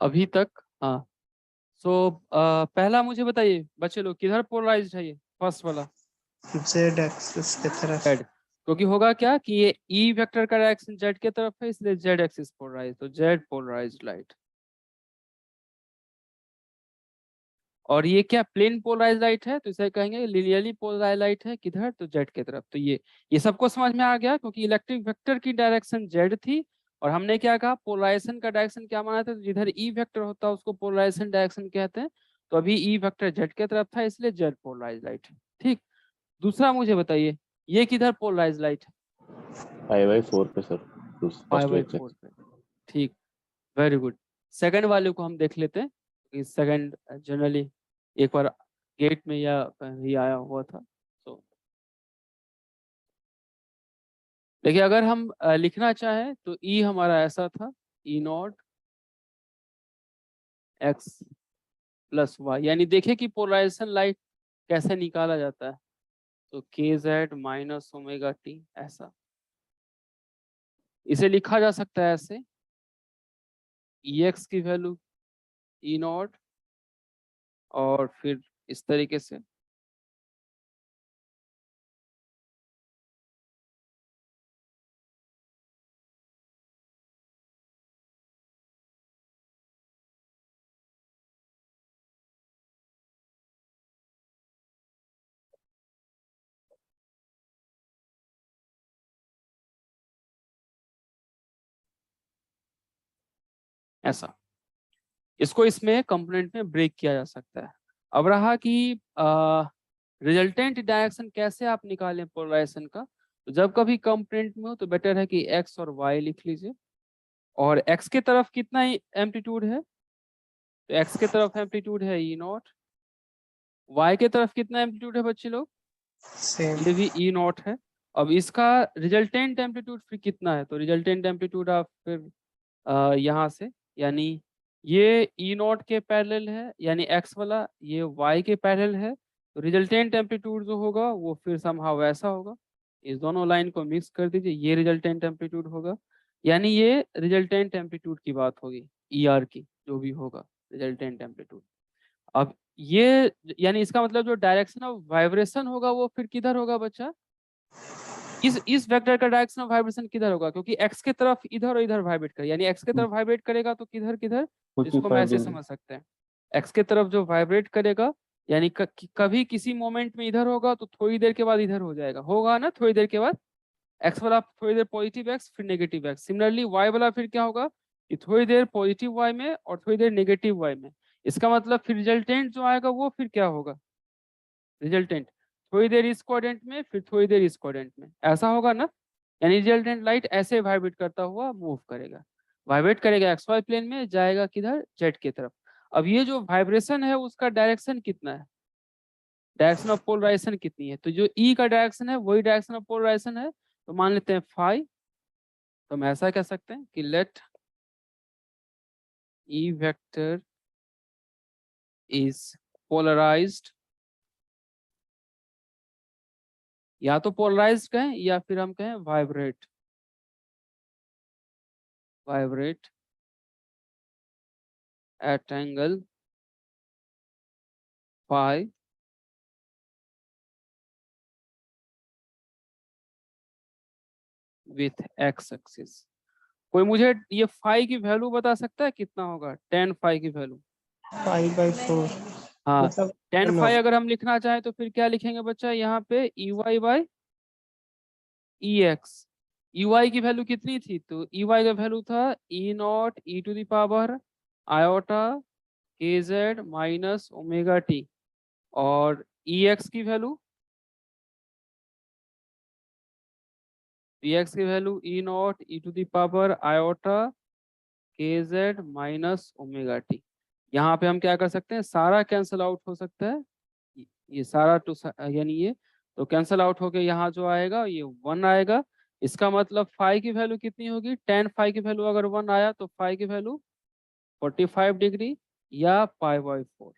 अभी तक हाँ। सो पहला मुझे बताइए बच्चे लोग, किधर पोलराइज्ड है ये फर्स्ट वाला? जेड एक्सेस के तरफ। जेड, क्योंकि होगा क्या कि ये ई वेक्टर का डायरेक्शन जेड के तरफ है इसलिए जेड एक्सिस पोलराइज, तो जेड पोलराइज्ड लाइट। और ये क्या प्लेन पोलराइज लाइट है, तो इसे कहेंगे लिनियरली पोलराइज लाइट है, किधर? तो जेड की तरफ। तो ये सबको समझ में आ गया, क्योंकि इलेक्ट्रिक वेक्टर की डायरेक्शन जेड थी और हमने क्या कहा, पोलराइजेशन का डायरेक्शन क्या माना था, तो जिधर ई वेक्टर होता है उसको पोलराइजेशन डायरेक्शन कहते हैं। तो अभी ई वेक्टर जेड की तरफ था इसलिए जेड पोलराइज लाइट है। ठीक, दूसरा मुझे बताइए ये किधर पोलराइज लाइट है? 5/4 पे सर, फर्स्ट 5/4 पे। ठीक, वेरी गुड। सेकंड वाले को हम देख लेते हैं, इस सेकंड जनरली एक बार गेट में या कहीं आया हुआ था। तो देखिए अगर हम लिखना चाहें तो ई हमारा ऐसा था, E not x plus Y, यानी देखिए कि पोलराइजेशन लाइट कैसे निकाला जाता है। तो के जेड माइनस ओमेगा टी, ऐसा इसे लिखा जा सकता है ऐसे, ई एक्स की वैल्यू ई नॉट और फिर इस तरीके से। ऐसा इसको इसमें कंपोनेंट में ब्रेक किया जा सकता है। अब रहा कि रिजल्टेंट डायरेक्शन कैसे आप निकालें पोलराइजेशन का, तो जब कभी कंपोनेंट में हो तो बेटर है कि एक्स और वाई लिख लीजिए। और एक्स के तरफ कितना एम्पलीट्यूड है, तो एक्स के तरफ एम्पलीट्यूड है ई नॉट। वाई के तरफ कितना एम्पलीट्यूड है बच्चे लोग? सेम। ये भी ई नॉट है। अब इसका रिजल्टेंट एम्पलीट्यूड फिर कितना है, तो रिजल्टेंट एम्पलीट्यूड आप फिर यहाँ से यानी ये ई नॉट के पैरेलल है, यानी एक्स वाला ये वाई के पैरेलल है, तो रिजल्टेंट एम्पलीट्यूड जो होगा वो फिर समहाउ वैसा होगा। इस दोनों लाइन को मिक्स कर दीजिए, ये रिजल्टेंट एम्पलीट्यूड होगा, यानी ये रिजल्टेंट एम्पलीट्यूड की बात होगी, ई आर की जो भी होगा रिजल्टेंट एम्पलीट्यूड। अब ये यानी इसका मतलब जो डायरेक्शन ऑफ वाइब्रेशन होगा वो फिर किधर होगा बच्चा, इस वेक्टर का डायरेक्शन ऑफ वाइब्रेशन किधर होगा, क्योंकि एक्स के तरफ इधर और इधर वाइब्रेट करे, यानी एक्स के तरफ वाइब्रेट करेगा तो किधर किधर, इसको हम 45 ऐसे डिग्री। समझ सकते हैं, एक्स के तरफ जो वाइब्रेट करेगा यानी कभी किसी मोमेंट में इधर होगा तो थोड़ी देर के बाद इधर हो जाएगा, होगा ना थोड़ी देर के बाद, एक्स वाला थोड़ी देर पॉजिटिव एक्स फिर नेगेटिव एक्स, सिमिलरली वाई वाला फिर क्या होगा कि थोड़ी देर पॉजिटिव वाई में और थोड़ी देर नेगेटिव वाई में। इसका मतलब फिर रिजल्टेंट जो आएगा वो फिर क्या होगा, रिजल्टेंट थोड़ी देर इस क्वाड्रेंट में फिर थोड़ी देर इस क्वाड्रेंट में, ऐसा होगा ना, यानी रिजल्टेंट लाइट ऐसे वाइब्रेट करता हुआ मूव करेगा, वाइब्रेट करेगा एक्स वाई प्लेन में, जाएगा किधर, जेड की तरफ। अब ये जो वाइब्रेशन है उसका डायरेक्शन कितना है, डायरेक्शन ऑफ पोलराइजेशन कितनी है, तो जो ई का डायरेक्शन है वही डायरेक्शन ऑफ पोलराइजेशन है, तो मान लेते हैं फाई, तो हम ऐसा कह सकते हैं कि let E vector is polarized, या तो पोलराइज्ड कहें या फिर हम कहें vibrate, vibrate at angle phi with x axis। कोई मुझे ये फाई की वैल्यू बता सकता है कितना होगा, tan फाई की वैल्यू, 5/4 हाँ मतलब tan no, फाई अगर हम लिखना चाहें तो फिर क्या लिखेंगे बच्चा, यहाँ पे E Y by E x, E y की वैल्यू कितनी थी, तो ई वाई का वैल्यू था E naught e to the power iota k Z minus omega T, और ई एक्स की वैल्यू, एक्स की value E naught e to the power iota k Z minus omega t. यहाँ पे हम क्या कर सकते हैं, सारा कैंसल आउट हो सकता है, ये सारा टू यानी ये तो कैंसल आउट होके यहाँ जो आएगा ये 1 आएगा, इसका मतलब फाई की वैल्यू कितनी होगी, tan फाई की वैल्यू अगर 1 आया तो फाई की वैल्यू 45 डिग्री या π/4।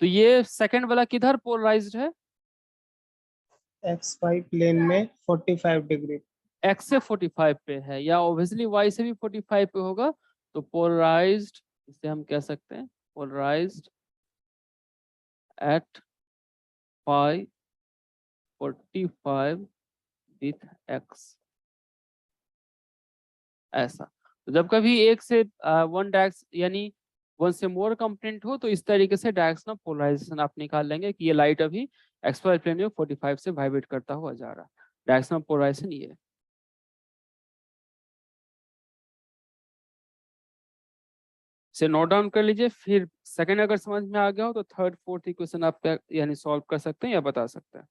तो ये सेकंड वाला किधर पोलराइज्ड है, XY प्लेन में 45 डिग्री। एक्स से 45 पे है, या ऑब्वियसली वाई से भी 45 पे होगा, तो पोलराइज्ड इसे हम कह सकते हैं polarized at pi 45 with X, ऐसा। तो जब कभी एक से वन डायरेक्स यानी वन से मोर कंपोनेंट हो तो इस तरीके से डायरेक्शन ऑफ पोलराइजेशन आप निकाल लेंगे कि ये लाइट अभी एक्स वाई प्लेन में 45 से वाइब्रेट करता हुआ जा रहा है, डायरेक्शन ऑफ पोलराइजेशन ये है। से नोट डाउन कर लीजिए, फिर सेकंड अगर समझ में आ गया हो तो थर्ड फोर्थ इक्वेशन आप यानी सॉल्व कर सकते हैं या बता सकते हैं।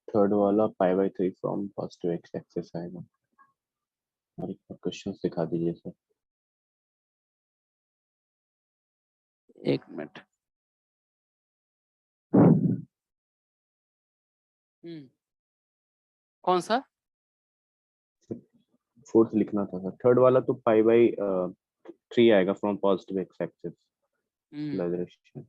थर्ड वाला π/3 फ्रॉम पॉजिटिव एक्स एक्सिस आएगा, और एक बार क्वेश्चन दिखा दीजिए सर। एक मिनट, कौन सा, फोर्थ लिखना था सर, थर्ड वाला तो π/3 आएगा from positive x axis direction.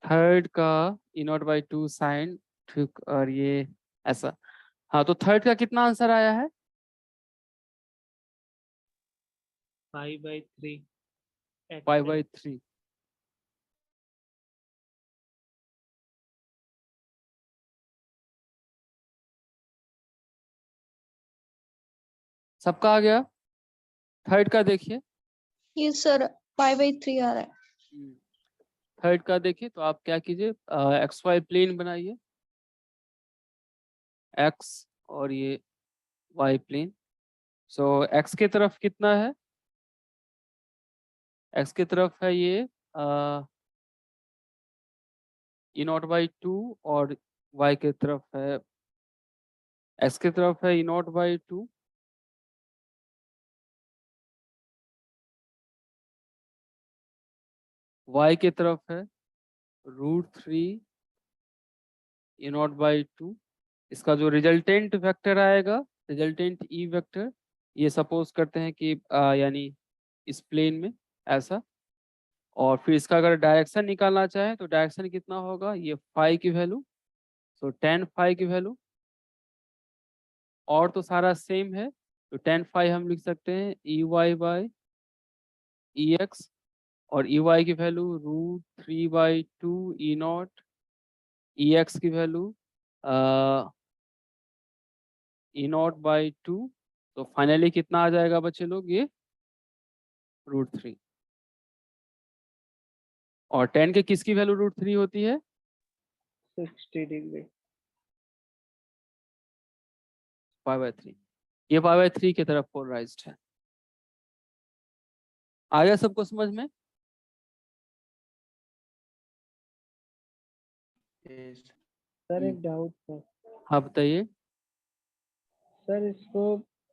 Third का E0/2 साइन, ठीक, और ये ऐसा, हाँ तो थर्ड का कितना आंसर आया है, 5/3 π/3। सबका आ गया, थर्ड का देखिए, ये सर π/3 आ रहा है। थर्ड का देखिए तो आप क्या कीजिए, एक्स वाई प्लेन बनाइए, एक्स और ये वाई प्लेन, सो एक्स की तरफ कितना है, एक्स की तरफ है ये E0/2, और वाई की तरफ है, एक्स की तरफ है E0/2, वाई की तरफ है √3 E0/2, इसका जो रिजल्टेंट वेक्टर आएगा, रिजल्टेंट ई वेक्टर, ये सपोज करते हैं कि यानी इस प्लेन में ऐसा, और फिर इसका अगर डायरेक्शन निकालना चाहे तो डायरेक्शन कितना होगा, ये फाई की वैल्यू, तो tan फाई की वैल्यू, और तो सारा सेम है, तो tan फाई हम लिख सकते हैं EY/EX, और EY की वैल्यू √3/2 E0, EX की वैल्यू E0/2, तो फाइनली कितना आ जाएगा बच्चे लोग, ये √3, और tan के किसकी वैल्यू √3 होती है, 60 डिग्री। π/3, ये π/3 की तरफ पोलराइज्ड है। आ गया सबको समझ में? सर एक डाउट था हाँ बताइए। सर, इसको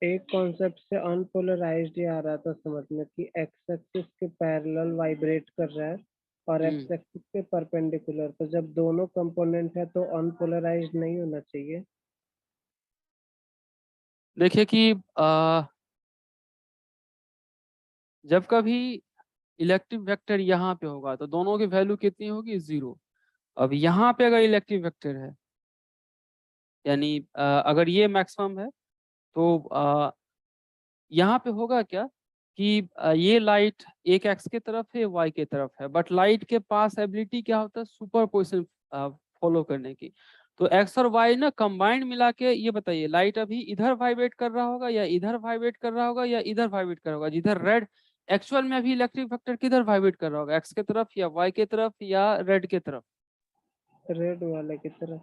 एक कॉन्सेप्ट से अनपोलराइज्ड ही आ रहा था समझ में कि एक्स एक्सिस के पैरेलल वाइब्रेट कर रहा है और एक्स एक्सिस के परपेंडिकुलर, तो जब दोनों कंपोनेंट है तो अनपोलराइज्ड नहीं होना चाहिए। देखिए कि जब कभी इलेक्ट्रिक वेक्टर यहाँ पे होगा तो दोनों की वैल्यू कितनी होगी, 0। अब यहाँ पे अगर इलेक्ट्रिक वेक्टर है, यानी अगर ये मैक्सिमम है, तो यहाँ पे होगा क्या कि ये लाइट एक एक्स के तरफ है, वाई के तरफ है, बट लाइट के पास एबिलिटी क्या होता है, सुपर पोजिशन फॉलो करने की। तो एक्स और वाई ना कंबाइंड मिला के, ये बताइए लाइट अभी इधर वाइब्रेट कर रहा होगा या इधर वाइब्रेट कर रहा होगा या इधर वाइब्रेट कर रहा होगा, जिधर रेड, एक्चुअल में अभी इलेक्ट्रिक वेक्टर किधर वाइब्रेट कर रहा होगा, एक्स के तरफ या वाई के तरफ या रेड के तरफ, रेड वाले की तरफ।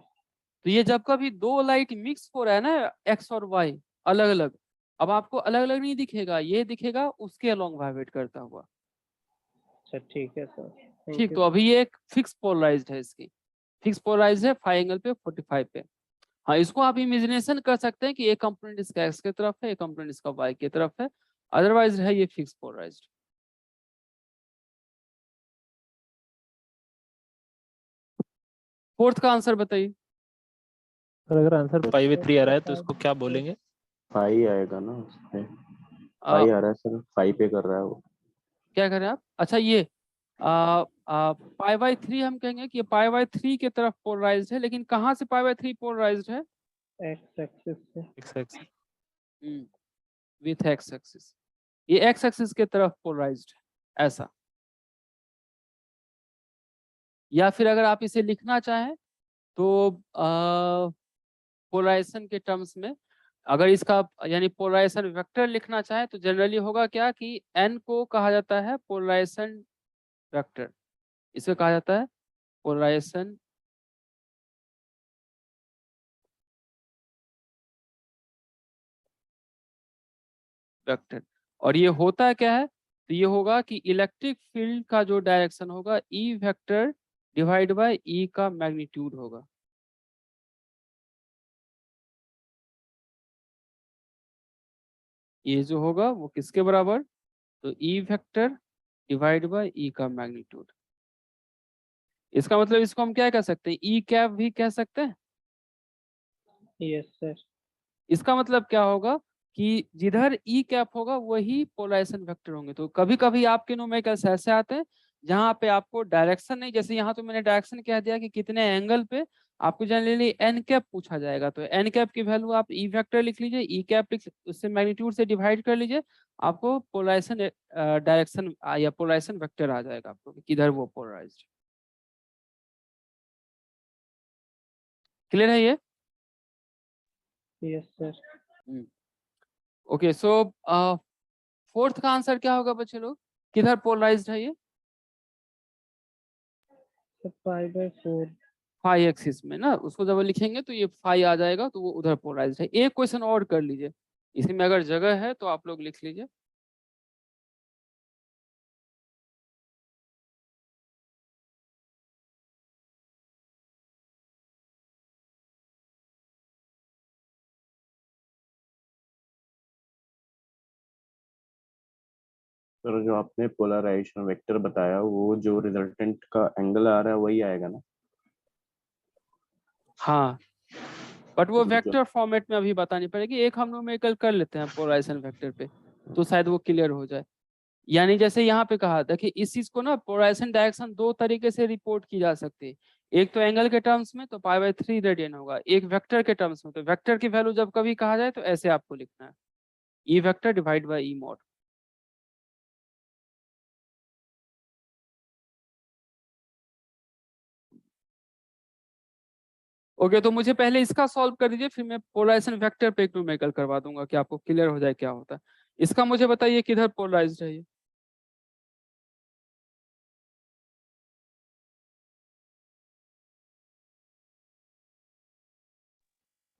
तो ये जब कभी दो लाइट मिक्स हो रहा है ना, एक्स और वाई अलग अलग, अब आपको अलग अलग नहीं दिखेगा, ये दिखेगा उसके अलोंग वाइब्रेट करता हुआ। अच्छा ठीक है सर, ठीक, तो अभी ये एक फिक्स पोलराइज्ड है, इसकी फिक्स पोलराइज्ड है 5 एंगल पे 45 पे। हाँ, इसको आप इमेजिनेशन कर सकते हैं कि एक कंपोनेंट इसका एक्स की तरफ है, एक कंपोनेंट इसका वाई की तरफ है, अदरवाइज है ये फिक्स पोलराइज्ड। फोर्थ का आंसर बताइए। अगर आंसर 5/3 आ रहा है तो इसको क्या बोलेंगे? फाई आएगा ना उसमें, फाई आ रहा है सर, फाई पे कर रहा है वो। क्या करें आप, अच्छा ये π/3 हम कहेंगे कि π/3 की तरफ पोलराइज्ड है, लेकिन कहाँ से π/3 पोलराइज्ड है, एक्स एक्सिस से। X axis. With x axis, ये एक्स एक्सिस के तरफ पोलराइज्ड है ऐसा। या फिर अगर आप इसे लिखना चाहें तो पोलराइजेशन के टर्म्स में, अगर इसका यानी पोलराइजेशन वेक्टर लिखना चाहे तो जनरली होगा क्या कि n को कहा जाता है पोलराइजेशन वेक्टर, इसे कहा जाता है पोलराइजेशन वेक्टर। और ये होता क्या है, तो ये होगा कि इलेक्ट्रिक फील्ड का जो डायरेक्शन होगा ई वेक्टर डिवाइड बाय ई का मैग्नीट्यूड होगा। ये जो होगा वो किसके बराबर, तो ई वेक्टर डिवाइड बाय ई का मैग्नीट्यूड। इसका मतलब इसको हम क्या कह सकते हैं, ई कैप भी कह सकते हैं। Yes sir. इसका मतलब क्या होगा कि जिधर ई कैप होगा वही पोलराइजेशन वेक्टर होंगे। तो कभी कभी आपके न्यूमेरिकल्स ऐसे आते हैं जहां पे आपको डायरेक्शन नहीं, जैसे यहाँ तो मैंने डायरेक्शन कह दिया कि कितने एंगल पे, आपको जनरली एन कैप पूछा जाएगा, तो एन कैप की वैल्यू आप ई वेक्टर लिख लीजिए, ई कैप उससे मैग्नीट्यूड से डिवाइड कर लीजिए, आपको पोलराइजेशन डायरेक्शन या पोलराइजेशन वेक्टर आ जाएगा आपको कि किधर वो पोलराइज्ड। क्लियर है ये? Yes sir. ओके, सो फोर्थ का आंसर क्या होगा बच्चे लोग, किधर पोलराइज्ड है ये, π/4। फाई एक्सिस में ना, उसको जब लिखेंगे तो ये फाई आ जाएगा, तो वो उधर पोलराइज्ड है। एक क्वेश्चन और कर लीजिए, इसी में अगर जगह है तो आप लोग लिख लीजिए। सर जो आपने पोलराइजेशन वेक्टर बताया, वो जो रिजल्टेंट का एंगल आ रहा है वही आएगा ना? हाँ, बट वो मतलब- वेक्टर फॉर्मेट में अभी बतानी पड़ेगी। एक हम न्यूमेरिकल कर लेते हैं पोलराइजेशन वेक्टर पे, तो शायद वो क्लियर हो जाए। यानी जैसे यहाँ पे कहा था कि इस चीज को ना पोलराइजेशन डायरेक्शन दो तरीके से रिपोर्ट की जा सकती है। एक तो एंगल के टर्म्स में, तो π/3 रेडियन होगा। एक वेक्टर के टर्म्स में, तो वेक्टर की वैल्यू जब कभी कहा जाए तो ऐसे आपको लिखना है, E vector divide by E mod. Okay, तो मुझे पहले इसका सॉल्व कर दीजिए, फिर मैं पोलराइजेशन वेक्टर पे एक न्यूमेरिकल करवा दूंगा कि आपको क्लियर हो जाए क्या होता है। इसका मुझे बताइए किधर पोलराइज्ड है ये।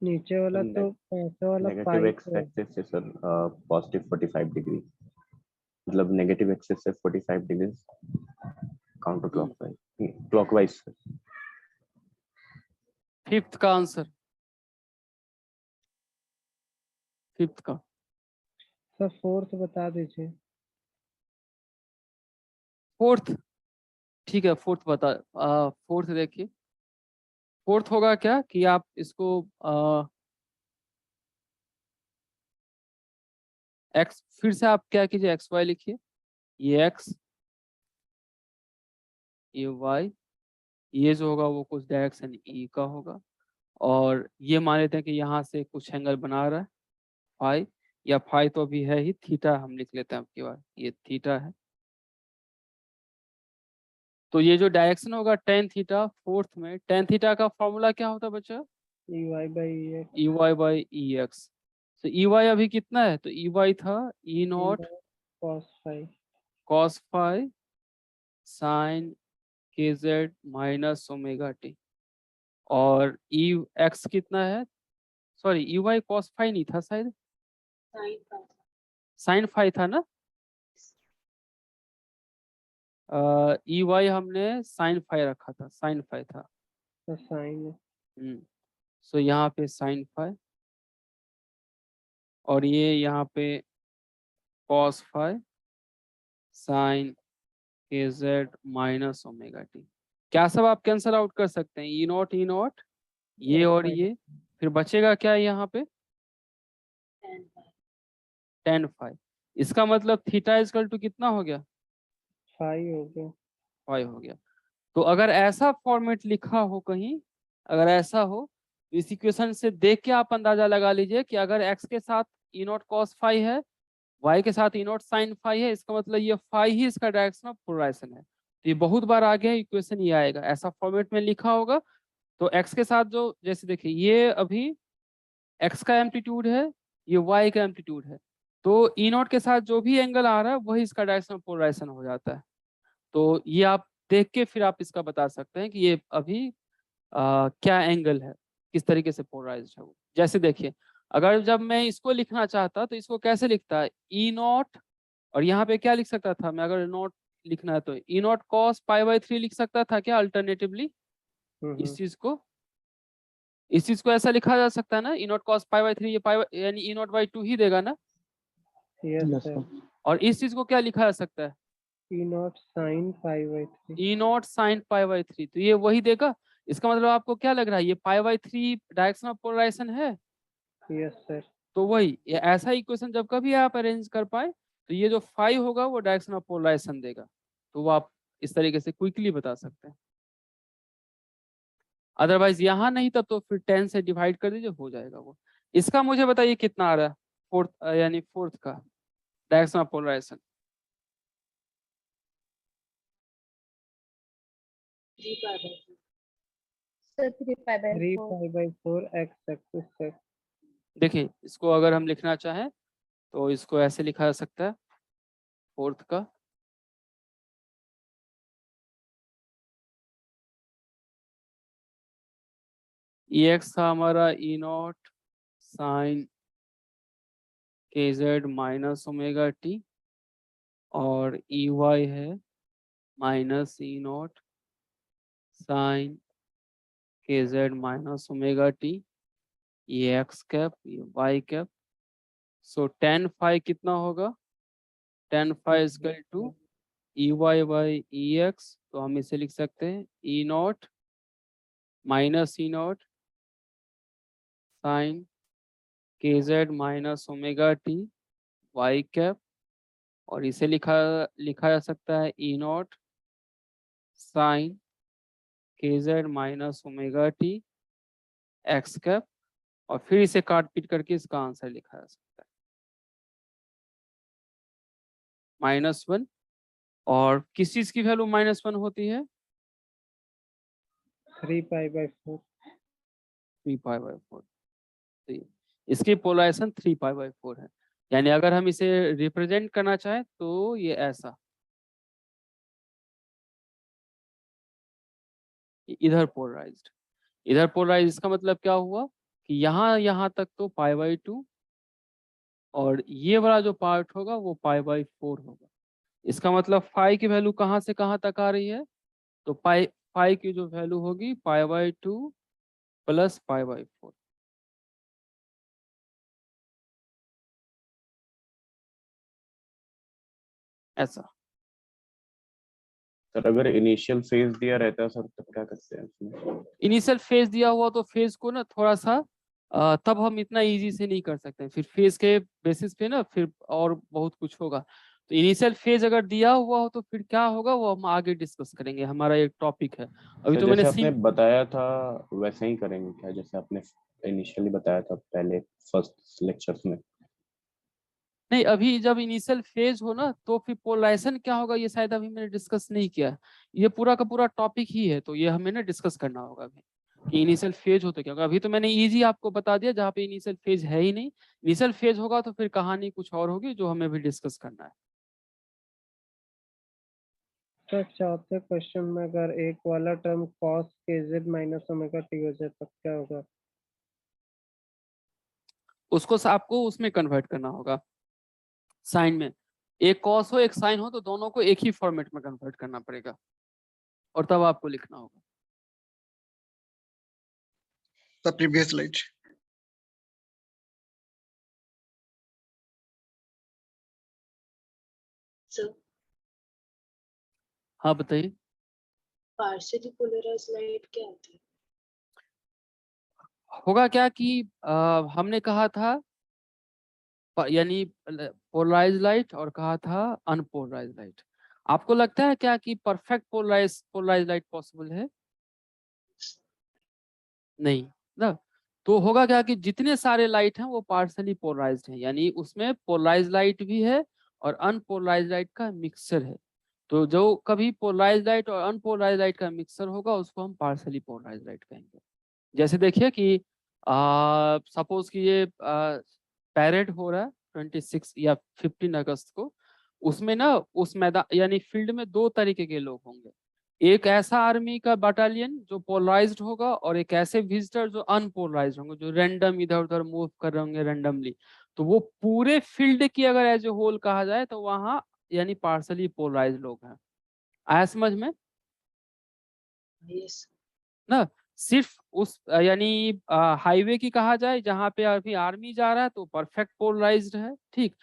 नीचे वाला तो ऐसे वाला नेगेटिव पाई एक्स एक्सिस से सर पॉजिटिव 45 डिग्री, मतलब नेगेटिव एक्सिस से 45 degree counter clockwise, clockwise. Fifth का आंसर, फिफ्थ का। सर फोर्थ बता दीजिए। फोर्थ, ठीक है, फोर्थ बता। फोर्थ देखिए, फोर्थ होगा क्या कि आप इसको एक्स, फिर से आप क्या कीजिए, एक्स वाई लिखिए। ये एक्स, ये वाई, ये जो होगा वो कुछ डायरेक्शन ई का होगा। और ये मान लेते हैं कि यहाँ से कुछ एंगल बना रहा है फाई, या फाई तो अभी है ही, थीटा हम लिख लेते हैं आपकी बार, ये थीटा है। तो ये जो डायरेक्शन होगा टेन थीटा, फोर्थ में टेन थीटा का फॉर्मूला क्या होता है बच्चा? E Y by E x. E Y by E x. तो ई वाई अभी कितना है? तो ई वाई था E naught cos phi, cos phi sine के जेड माइनस ओमेगा टी। और ई एक्स कितना है? Sorry, E y cos phi नहीं था शायद, साइन फाई था ना। ई वाई हमने साइन फाई रखा था, साइन फाई था। तो साइन है। सो यहाँ पे साइन फाई, और ये यहाँ पे कॉस फाई साइन के जेड माइनस ओमेगा टी। क्या सब आप कैंसल आउट कर सकते हैं? ई नॉट ये और ये, फिर बचेगा क्या यहाँ पे? Tan phi. इसका मतलब थीटा इजकल टू कितना हो गया? फाई हो गया। फाई हो गया। तो अगर ऐसा फॉर्मेट लिखा हो कहीं, अगर ऐसा हो, तो इस इक्वेशन से देख के आप अंदाजा लगा लीजिए कि अगर x के साथ ई नॉट कॉस फाई है, y के साथ ई नॉट साइन फाई है, इसका मतलब ये फाई ही इसका डायरेक्शन ऑफ पोलराइजेशन है। तो ये बहुत बार आगे इक्वेशन ये आएगा, ऐसा फॉर्मेट में लिखा होगा। तो x के साथ जो, जैसे देखिए ये अभी x का एम्पलीट्यूड है, ये y का एम्पलीट्यूड है, तो ई नॉट के साथ जो भी एंगल आ रहा है वही इसका डायरेक्शन ऑफ पोलराइजेशन हो जाता है। तो ये आप देख के फिर आप इसका बता सकते हैं कि ये अभी क्या एंगल है, किस तरीके से पोलराइज्ड है वो। जैसे देखिए, अगर जब मैं इसको लिखना चाहता तो इसको कैसे लिखता है? ई नॉट, और यहाँ पे क्या लिख सकता था मैं? अगर नॉट लिखना है तो ई नॉट कॉस π/3 लिख सकता था क्या अल्टरनेटिवली? इस चीज को ऐसा लिखा जा सकता है ना, ई नॉट कॉस π/3, ये पाई यानी ई नॉट बाई 2 ही देगा ना। Yes sir. और इस चीज को क्या लिखा जा सकता है? E naught sine pi by 3। E naught sine π/3, तो ये वही देगा। इसका मतलब आपको क्या लग रहा है, ये π/3 डायरेक्शन ऑफ पोलराइजेशन है? Yes sir. तो वही, ये ऐसा इक्वेशन जब कभी आप अरेंज कर पाए, तो ये जो फाइव होगा वो डायरेक्शन ऑफ पोलराइजेशन देगा। तो वो आप इस तरीके से क्विकली बता सकते हैं। अदरवाइज यहाँ नहीं, तब तो फिर 10 से डिवाइड कर दीजिए, हो जाएगा वो। इसका मुझे बताइए कितना आ रहा है, फोर्थ यानी फोर्थ का direction of polarization. Sir 3 pi by 3 4। Pi by 4 X axis sir. देखिए, इसको अगर हम लिखना चाहें तो इसको ऐसे लिखा जा सकता है, फोर्थ का ई एक्स था हमारा ई नॉट साइन के जेड माइनस ओमेगा टी, और ई वाई है माइनस ई नॉट साइन के जेड माइनस ओमेगा टी, ये एक्स कैप, ये y cap. So tan phi कितना होगा? Tan phi is equal to E Y by E x. तो हम इसे लिख सकते हैं E naught minus E naught sine kz minus omega t y cap, और इसे लिखा लिखा जा सकता है E naught sine kz minus omega T X cap, और फिर इसे काट पीट करके इसका आंसर लिखा जा सकता है -1। और किस चीज की वैल्यू -1 होती है? 3π/4। 3π/4। तो इसकी पोलराइजेशन 3π/4 है। यानी अगर हम इसे रिप्रेजेंट करना चाहें तो ये ऐसा, इधर पोलराइज्ड, इधर पोलराइज। इसका मतलब क्या हुआ कि यहाँ तक तो π/2, और ये वाला जो पार्ट होगा वो π/4 होगा। इसका मतलब फाई की वैल्यू कहाँ से कहाँ तक आ रही है? तो फाई की जो वैल्यू होगी π/2 प्लस π/4। ऐसा। सर अगर इनिशियल फेज दिया रहता है सर तो क्या करते हैं उसमें? इनिशियल फेज दिया हुआ तो फेज को ना थोड़ा सा तब हम इतना इजी से नहीं कर सकते, फिर फेज के बेसिस पे ना फिर और बहुत कुछ होगा। तो इनिशियल फेज अगर दिया हुआ हो तो फिर क्या होगा वो हम आगे डिस्कस करेंगे, हमारा एक टॉपिक है अभी। सर तो मैंने जैसे आपने बताया था वैसे ही करेंगे क्या, जैसे आपने इनिशियली बताया था पहले फर्स्ट लेक्चर्स में? नहीं, अभी जब इनिशियल फेज हो ना तो फिर पोलराइजेशन क्या होगा ये शायद अभी मैंने डिस्कस नहीं किया। ये पूरा का पूरा टॉपिक ही है, तो ये हमें ना डिस्कस करना होगा अभी कि इनिशियल फेज हो तो क्या होगा। अभी तो मैंने इजी आपको बता दिया जहाँ पे इनिशियल फेज है ही नहीं। इनिशियल फेज होगा तो फिर कहानी कुछ और होगी जो हमें भी डिस्कस करना है। तो चौथे क्वेश्चन में अगर एक वाला term cos kz minus omega T हो जाए तब क्या होगा? उसको आपको उसमें कन्वर्ट करना होगा साइन में। एक कॉस हो एक साइन हो तो दोनों को एक ही फॉर्मेट में कन्वर्ट करना पड़ेगा, और तब आपको लिखना होगा। The previous slide. सर हाँ बताइए। पार्शियली पोलराइज्ड लाइट क्या होती है? होगा क्या कि हमने कहा था यानी पोलराइज लाइट और कहा था अनपोलराइज लाइट। आपको लगता है क्या कि परफेक्ट पोलराइज लाइट पॉसिबल है? नहीं ना। तो होगा क्या कि जितने सारे लाइट हैं वो पार्शली पोलराइज्ड हैं, यानी उसमें पोलराइज लाइट भी है और अनपोलराइज लाइट का मिक्सचर है। तो जो कभी पोलराइज लाइट और अनपोलराइज लाइट का मिक्सचर होगा उसको हम पार्शली पोलराइज लाइट कहेंगे। जैसे देखिए कि सपोज कि ये पैरेड हो रहा है 26 या 15 अगस्त को, उसमें ना उस मैदान यानी फील्ड में दो तरीके के लोग होंगे। एक ऐसा आर्मी का बटालियन जो पोलराइज्ड होगा और एक ऐसे विजिटर जो अनपोलराइज्ड होंगे, जो रैंडम इधर उधर मूव कर रहे होंगे रैंडमली। तो वो पूरे फील्ड की अगर एज ए होल कहा जाए तो वहाँ यानी पार्शली पोलराइज्ड लोग हैं। आया समझ में यस। ना? सिर्फ उस यानी हाईवे की कहा जाए जहाँ पे अभी आर्मी जा रहा है तो परफेक्ट पोलराइज्ड है, ठीक।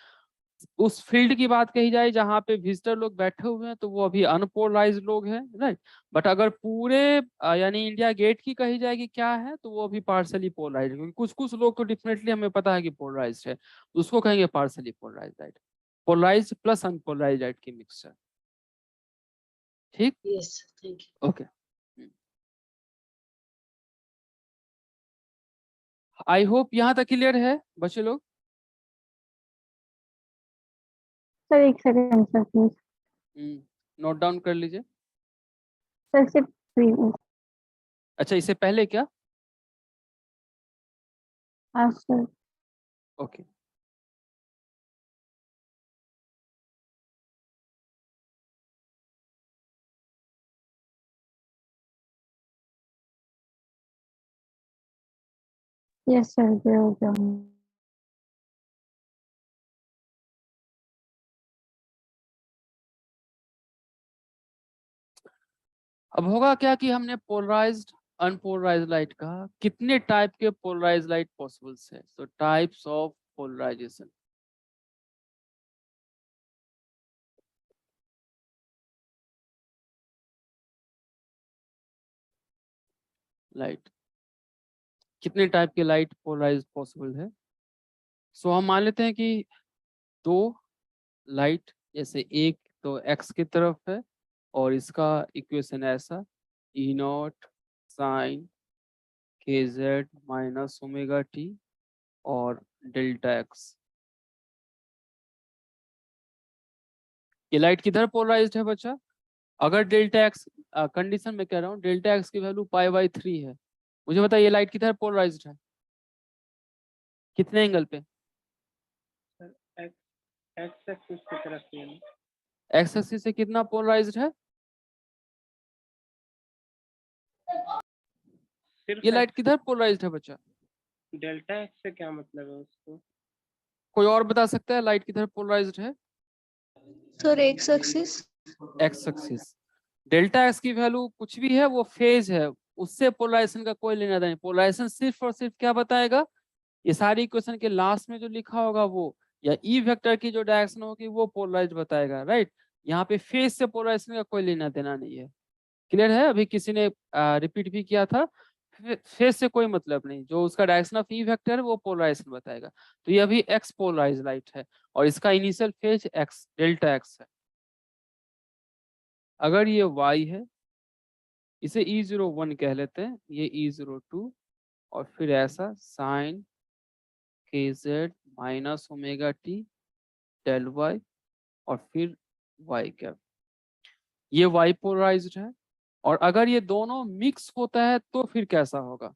उस फील्ड की बात कही जाए जहाँ पे विजिटर लोग बैठे हुए हैं तो वो अभी अनपोलराइज्ड लोग हैं, राइट। बट अगर पूरे यानी इंडिया गेट की कही जाए कि क्या है तो वो अभी पार्शली पोलराइज्ड, क्योंकि कुछ कुछ लोग तो डेफिनेटली हमें पता है कि पोलराइज्ड है, उसको कहेंगे partially polarized light. Polarized plus unpolarized light की मिक्सचर, ठीक। Yes, thank you. Okay, I hope यहाँ तक क्लियर है बच्चे लोग। सर एक second sir please. Note down कर लीजिए। सर सिर्फ previous। अच्छा, इससे पहले क्या? हाँ सर। ओके। यस सर ये हो गया। अब होगा क्या कि हमने पोलराइज्ड अनपोलराइज्ड लाइट कहा, कितने टाइप के पोलराइज्ड लाइट पॉसिबल्स है? तो टाइप्स ऑफ पोलराइजेशन। लाइट कितने टाइप के लाइट पोलराइज पॉसिबल है? सो हम मान लेते हैं कि दो लाइट, जैसे एक तो एक्स की तरफ है और इसका इक्वेशन ऐसा, ई नॉट साइन के जेड माइनस ओमेगा टी और डेल्टा एक्स। ये लाइट किधर पोलराइज्ड है बच्चा? अगर डेल्टा एक्स कंडीशन में कह रहा हूँ, डेल्टा एक्स की वैल्यू पाई/3 है, मुझे बताइए ये लाइट किधर पोलराइज्ड है, कितने एंगल पे? एक्स एक्सिस की तरफ से है। एक्स एक्सिस से कितना पोलराइज्ड है? सिर्फ ये लाइट किधर पोलराइज्ड है बच्चा? डेल्टा एक्स से क्या मतलब है उसको? कोई और बता सकता है लाइट किधर पोलराइज्ड है? Sir x axis. X axis. Delta x की वैल्यू कुछ भी है, वो फेज है, उससे पोलराइजेशन का कोई लेना देना नहीं। पोलराइजेशन सिर्फ और सिर्फ क्या बताएगा, ये सारी इक्वेशन के लास्ट में जो लिखा होगा वो, या ई वेक्टर की जो डायरेक्शन होगी वो पोलराइज बताएगा, राइट। यहाँ पे फेज से पोलराइजेशन का कोई लेना देना नहीं है। क्लियर है? अभी किसी ने रिपीट भी किया था, फेज से कोई मतलब नहीं, जो उसका डायरेक्शन ऑफ ई वेक्टर है वो पोलराइजेशन बताएगा। तो ये अभी एक्स पोलराइज लाइट है और इसका initial phase x delta x है। अगर ये y है, इसे E01 कह लेते हैं, ये E02 और फिर ऐसा साइन के Z minus omega T del Y और फिर y कैप, ये y पोलराइज्ड है। और अगर ये दोनों मिक्स होता है तो फिर कैसा होगा?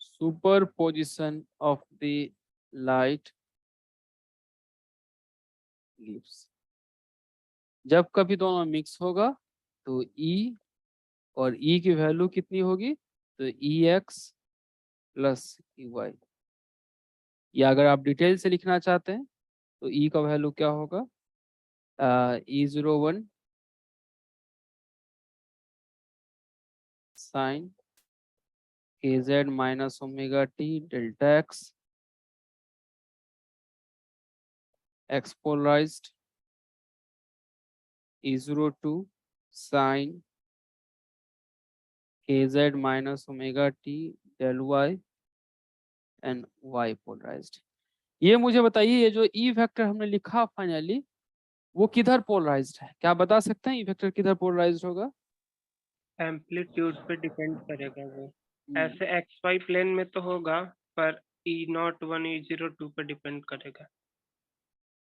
Superposition of the light gives, जब कभी दोनों मिक्स होगा तो E और E की वैल्यू कितनी होगी, तो EX प्लस EY। या अगर आप डिटेल से लिखना चाहते हैं तो E का वैल्यू क्या होगा, E01 साइन के Z minus omega t delta x, x polarized, E02 sine के Z minus omega T del y and y polarized. ये मुझे बताइए, ये जो ई वेक्टर हमने लिखा फाइनली, वो किधर पोलराइज्ड है? क्या बता सकते हैं ई वेक्टर किधर पोलराइज्ड होगा? एम्पलीट्यूड पे डिपेंड करेगा वो। ऐसे एक्स वाई प्लेन में तो होगा, पर E01 E02 पे डिपेंड करेगा।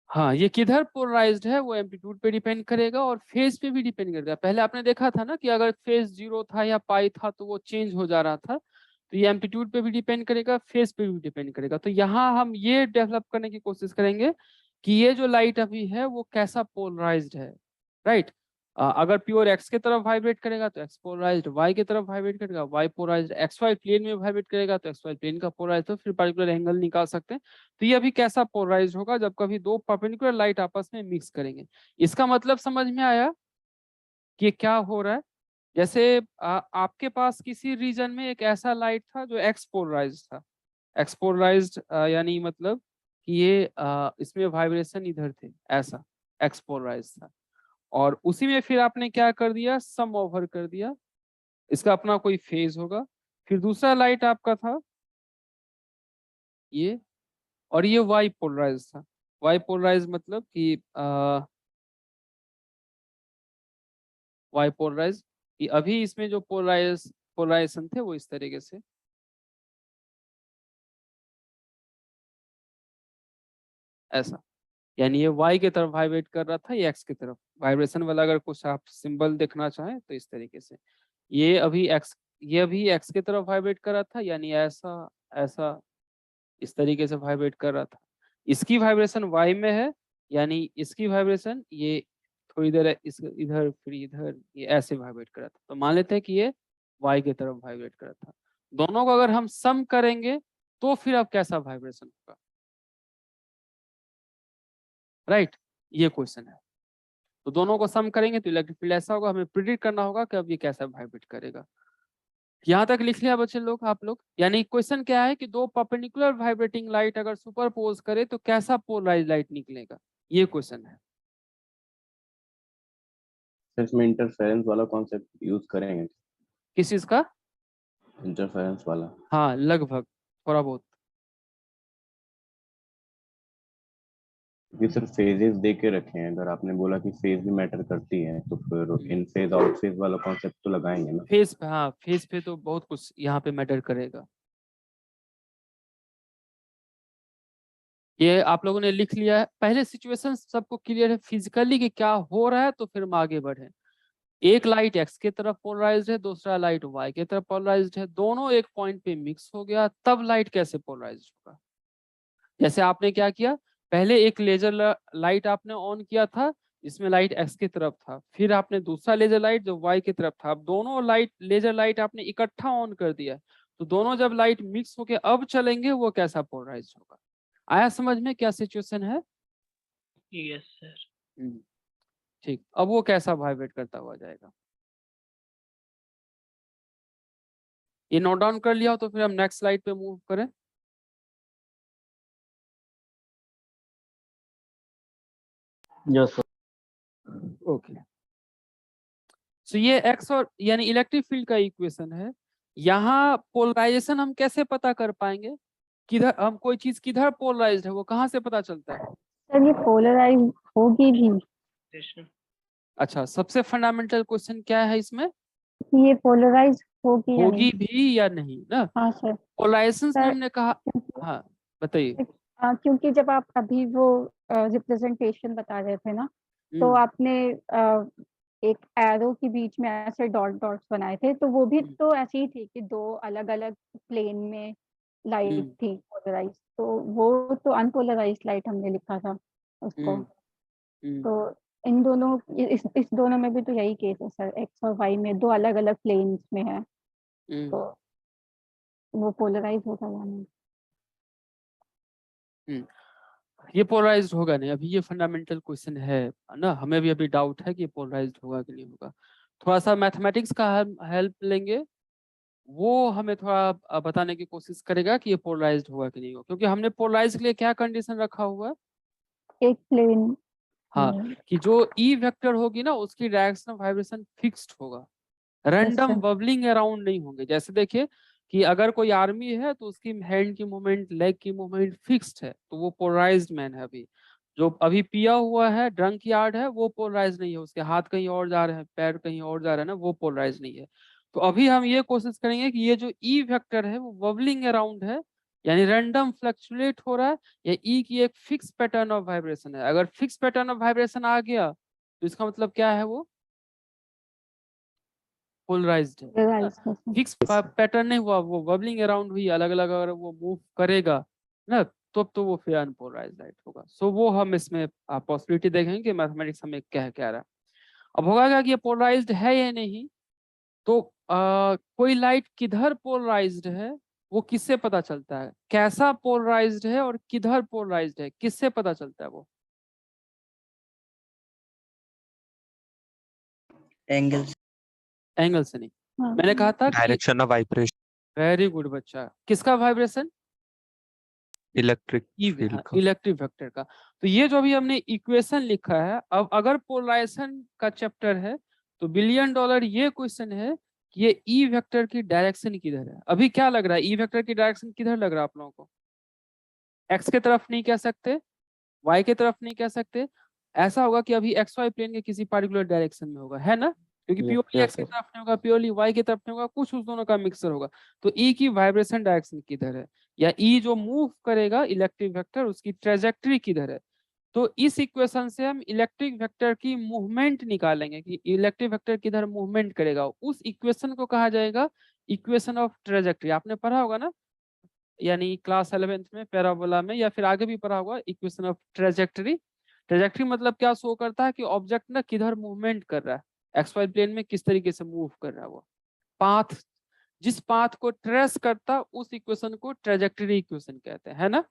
हाँ, ये किधर पोलराइज्ड है वो एम्पलीट्यूड पे डिपेंड करेगा और फेज पे भी डिपेंड करेगा। पहले आपने देखा था ना कि अगर फेज 0 था या पाई था तो वो चेंज हो जा रहा था, तो ये एम्पलीट्यूड पे भी डिपेंड करेगा, फेज पे भी डिपेंड करेगा। तो यहाँ हम ये डेवलप करने की कोशिश करेंगे कि ये जो लाइट अभी है वो कैसा पोलराइज्ड है, राइट। अगर प्योर एक्स की तरफ वाइब्रेट करेगा तो एक्स पोलराइज्ड, वाई की तरफ वाइब्रेट करेगा Y polarized, X Y plane में वाइब्रेट करेगा तो एक्स वाई प्लेन का पोलराइज्ड, तो फिर पर्टिकुलर एंगल निकाल सकते हैं। तो ये अभी कैसा पोलराइज्ड होगा, जब कभी दो परपेंडिकुलर लाइट आपस में मिक्स करेंगे। इसका मतलब समझ में आया कि क्या हो रहा है? जैसे आपके पास किसी रीजन में एक ऐसा लाइट था जो एक्स पोलराइज्ड था। एक्स पोलराइज्ड यानी मतलब कि ये इसमें वाइब्रेशन इधर थे, ऐसा एक्स पोलराइज्ड था। और उसी में फिर आपने क्या कर दिया, सम ओवर कर दिया, इसका अपना कोई फेज होगा। फिर दूसरा लाइट आपका था ये, और ये वाई पोलराइज था। वाई पोलराइज मतलब कि वाई पोलराइज कि अभी इसमें जो पोलराइजेशन थे वो इस तरीके से, ऐसा, यानी ये y की तरफ वाइब्रेट कर रहा था, ये x की तरफ। वाइब्रेशन वाला अगर कुछ आप सिंबल देखना चाहें तो इस तरीके से, ये अभी x की तरफ वाइब्रेट कर रहा था, यानी ऐसा ऐसा इस तरीके से वाइब्रेट कर रहा था। इसकी वाइब्रेशन y में है, यानी इसकी वाइब्रेशन ये थोड़ी देर इस इधर फिर इधर, ये ऐसे वाइब्रेट कर रहा था। तो मान लेते हैं कि ये y की तरफ वाइब्रेट कर रहा था। दोनों को अगर हम सम करेंगे तो फिर अब कैसा वाइब्रेशन होगा, राइट। ये क्वेश्चन है। तो दोनों को सम करेंगे तो इलेक्ट्रिक फील्ड ऐसा होगा, हमें प्रिडिक्ट करना होगा कि अब ये कैसा वाइब्रेट करेगा। यहाँ तक लिख लिया बच्चे लोग, आप लोग? यानी क्वेश्चन क्या है कि दो परपेंडिकुलर वाइब्रेटिंग लाइट अगर सुपरपोज करे तो कैसा पोलराइज लाइट निकलेगा, ये क्वेश्चन है। तो इसमें इंटरफेरेंस वाला कॉन्सेप्ट यूज करेंगे? किस चीज का? इंटरफेरेंस वाला। हाँ लगभग थोड़ा बहुत। ये सिर्फ फेजेस दे के रखे हैं, अगर आपने बोला कि फेज भी मैटर करती है तो फिर इन फेज आउट फेज वाला कॉन्सेप्ट तो लगाएंगे ना। फेज पे, हाँ फेज पे तो बहुत कुछ यहाँ पे मैटर करेगा। ये आप लोगों ने लिख लिया है, पहले सिचुएशन सबको क्लियर है फिजिकली कि क्या हो रहा है, तो फिर हम आगे बढ़े। एक लाइट एक्स की तरफ पोलराइज्ड है, दूसरा लाइट वाई की तरफ पोलराइज्ड है, दोनों एक पॉइंट पे मिक्स हो गया, तब लाइट कैसे पोलराइज्ड होगा? जैसे आपने क्या किया, पहले एक लेजर लाइट आपने ऑन किया था, इसमें लाइट एक्स की तरफ था, फिर आपने दूसरा लेजर लाइट जो वाई की तरफ था, अब दोनों लाइट लेजर लाइट आपने इकट्ठा ऑन कर दिया, तो दोनों जब लाइट मिक्स होके अब चलेंगे, वो कैसा पोलराइज होगा? आया समझ में क्या सिचुएशन है? Yes sir. ठीक, अब वो कैसा वाइब्रेट करता हुआ जाएगा, ये नोट डाउन कर लिया हो तो फिर हम नेक्स्ट स्लाइड पे मूव करें। Yes sir. ओके, सो ये एक्स और यानी इलेक्ट्रिक फील्ड का इक्वेशन है। यहाँ पोलराइजेशन हम कैसे पता कर पाएंगे, किधर हम कोई चीज किधर पोलराइज्ड है, वो कहाँ से पता चलता है? सर ये पोलराइज होगी भी, अच्छा, सबसे फंडामेंटल क्वेश्चन क्या है इसमें? ये पोलराइज होगी या होगी नहीं? भी या नहीं ना। हाँ सर। पोलराइजेशन में सर, हमने कहा, हाँ बताइए। क्योंकि जब आप अभी वो रिप्रेजेंटेशन बता रहे थे ना, तो आपने एक एरो के बीच में ऐसे डॉट डॉट्स बनाए थे, तो वो भी तो ऐसे ही थी कि दो अलग अलग प्लेन में लाइट थी पोलराइज, तो वो तो अनपोलराइज लाइट हमने लिखा था उसको। तो इन दोनों इस दोनों में भी तो यही केस है सर, एक्स और वाई में दो अलग अलग प्लेन्स में है, तो वो पोलराइज होगा या नहीं? ये पोलराइज्ड होगा नहीं, अभी ये फंडामेंटल क्वेश्चन है ना, हमें भी अभी डाउट है कि ये पोलराइज्ड होगा कि नहीं होगा। थोड़ा सा मैथमेटिक्स का हेल्प लेंगे, वो हमें थोड़ा बताने की कोशिश करेगा कि ये पोलराइज्ड होगा कि नहीं होगा, क्योंकि हमने पोलराइज के लिए क्या कंडीशन रखा हुआ है? एक प्लेन, हाँ, कि जो ई वेक्टर होगी ना, उसकी डायरेक्शन ऑफ वाइब्रेशन फिक्स्ड होगा, रैंडम बबलिंग अराउंड नहीं होंगे। जैसे देखिए कि अगर कोई आर्मी है तो उसकी हैंड की मूवमेंट, लेग की मूवमेंट फिक्स्ड है, तो वो पोलराइज्ड मैन है। अभी जो अभी पिया हुआ है, ड्रंक यार्ड है, वो पोलराइज नहीं है, उसके हाथ कहीं और जा रहे हैं, पैर कहीं और जा रहे हैं ना, वो पोलराइज नहीं है। तो अभी हम ये कोशिश करेंगे कि ये जो ई वेक्टर है वो बबलिंग अराउंड है, यानी रैंडम फ्लक्चुएट हो रहा है, या ई की एक फिक्स पैटर्न ऑफ वाइब्रेशन है। अगर फिक्स पैटर्न ऑफ वाइब्रेशन आ गया तो इसका मतलब क्या है, वो पोलराइज्ड है। फिक्स पैटर्न नहीं हुआ, वो बबलिंग अराउंड हुई, अलग अलग अगर वो मूव करेगा ना, तो वो फिर अनपोलराइज्ड लाइट होगा। सो वो हम इसमें पॉसिबिलिटी देखेंगे कि मैथमेटिक्स हमें क्या कह रहा है। अब होगा क्या कि ये पोलराइज्ड है या नहीं, तो कोई लाइट किधर पोलराइज्ड है वो किससे पता चलता है? कैसा पोलराइज्ड है और किधर पोलराइज्ड है, किससे पता चलता है? वो एंगल से नहीं, मैंने कहा था कि direction of vibration. Very good बच्चा, किसका वाइब्रेशन? इलेक्ट्रिक फील्ड का। इलेक्ट्रिक वेक्टर का। तो ये जो अभी हमने इक्वेशन लिखा है, अब अगर पोलराइजेशन का चैप्टर है तो $1 बिलियन ये क्वेश्चन है कि ये ई वेक्टर की डायरेक्शन किधर है। अभी क्या लग रहा है, ई वेक्टर की डायरेक्शन किधर लग रहा है आप लोगों को? एक्स के तरफ नहीं कह सकते, वाई के तरफ नहीं कह सकते, ऐसा होगा कि अभी एक्स वाई प्लेन के किसी पार्टिकुलर डायरेक्शन में होगा, है ना, क्योंकि प्योरली एक्स की तरफ नहीं होगा, प्योरली वाई की तरफ नहीं होगा, कुछ उस दोनों का मिक्सर होगा। तो ई की वाइब्रेशन डायरेक्शन किधर है, या ई जो मूव करेगा इलेक्ट्रिक वेक्टर, उसकी ट्रेजेक्टरी किधर है। तो इस इक्वेशन से हम इलेक्ट्रिक वेक्टर की मूवमेंट निकालेंगे कि इलेक्ट्रिक वेक्टर किधर मूवमेंट करेगा, उस इक्वेशन को कहा जाएगा इक्वेशन ऑफ ट्रेजेक्टरी। आपने पढ़ा होगा ना, यानी क्लास 11th में पैराबोला में, या फिर आगे भी पढ़ा होगा इक्वेशन ऑफ ट्रेजेक्टरी। ट्रेजेक्टरी मतलब क्या शो करता है कि ऑब्जेक्ट ना किधर मूवमेंट कर रहा है, एक्स वाई प्लेन में किस तरीके से मूव कर रहा है, वो पाथ, जिस पाथ को ट्रेस करता उस इक्वेशन को ट्रेजेक्टरी इक्वेशन कहते हैं, है ना।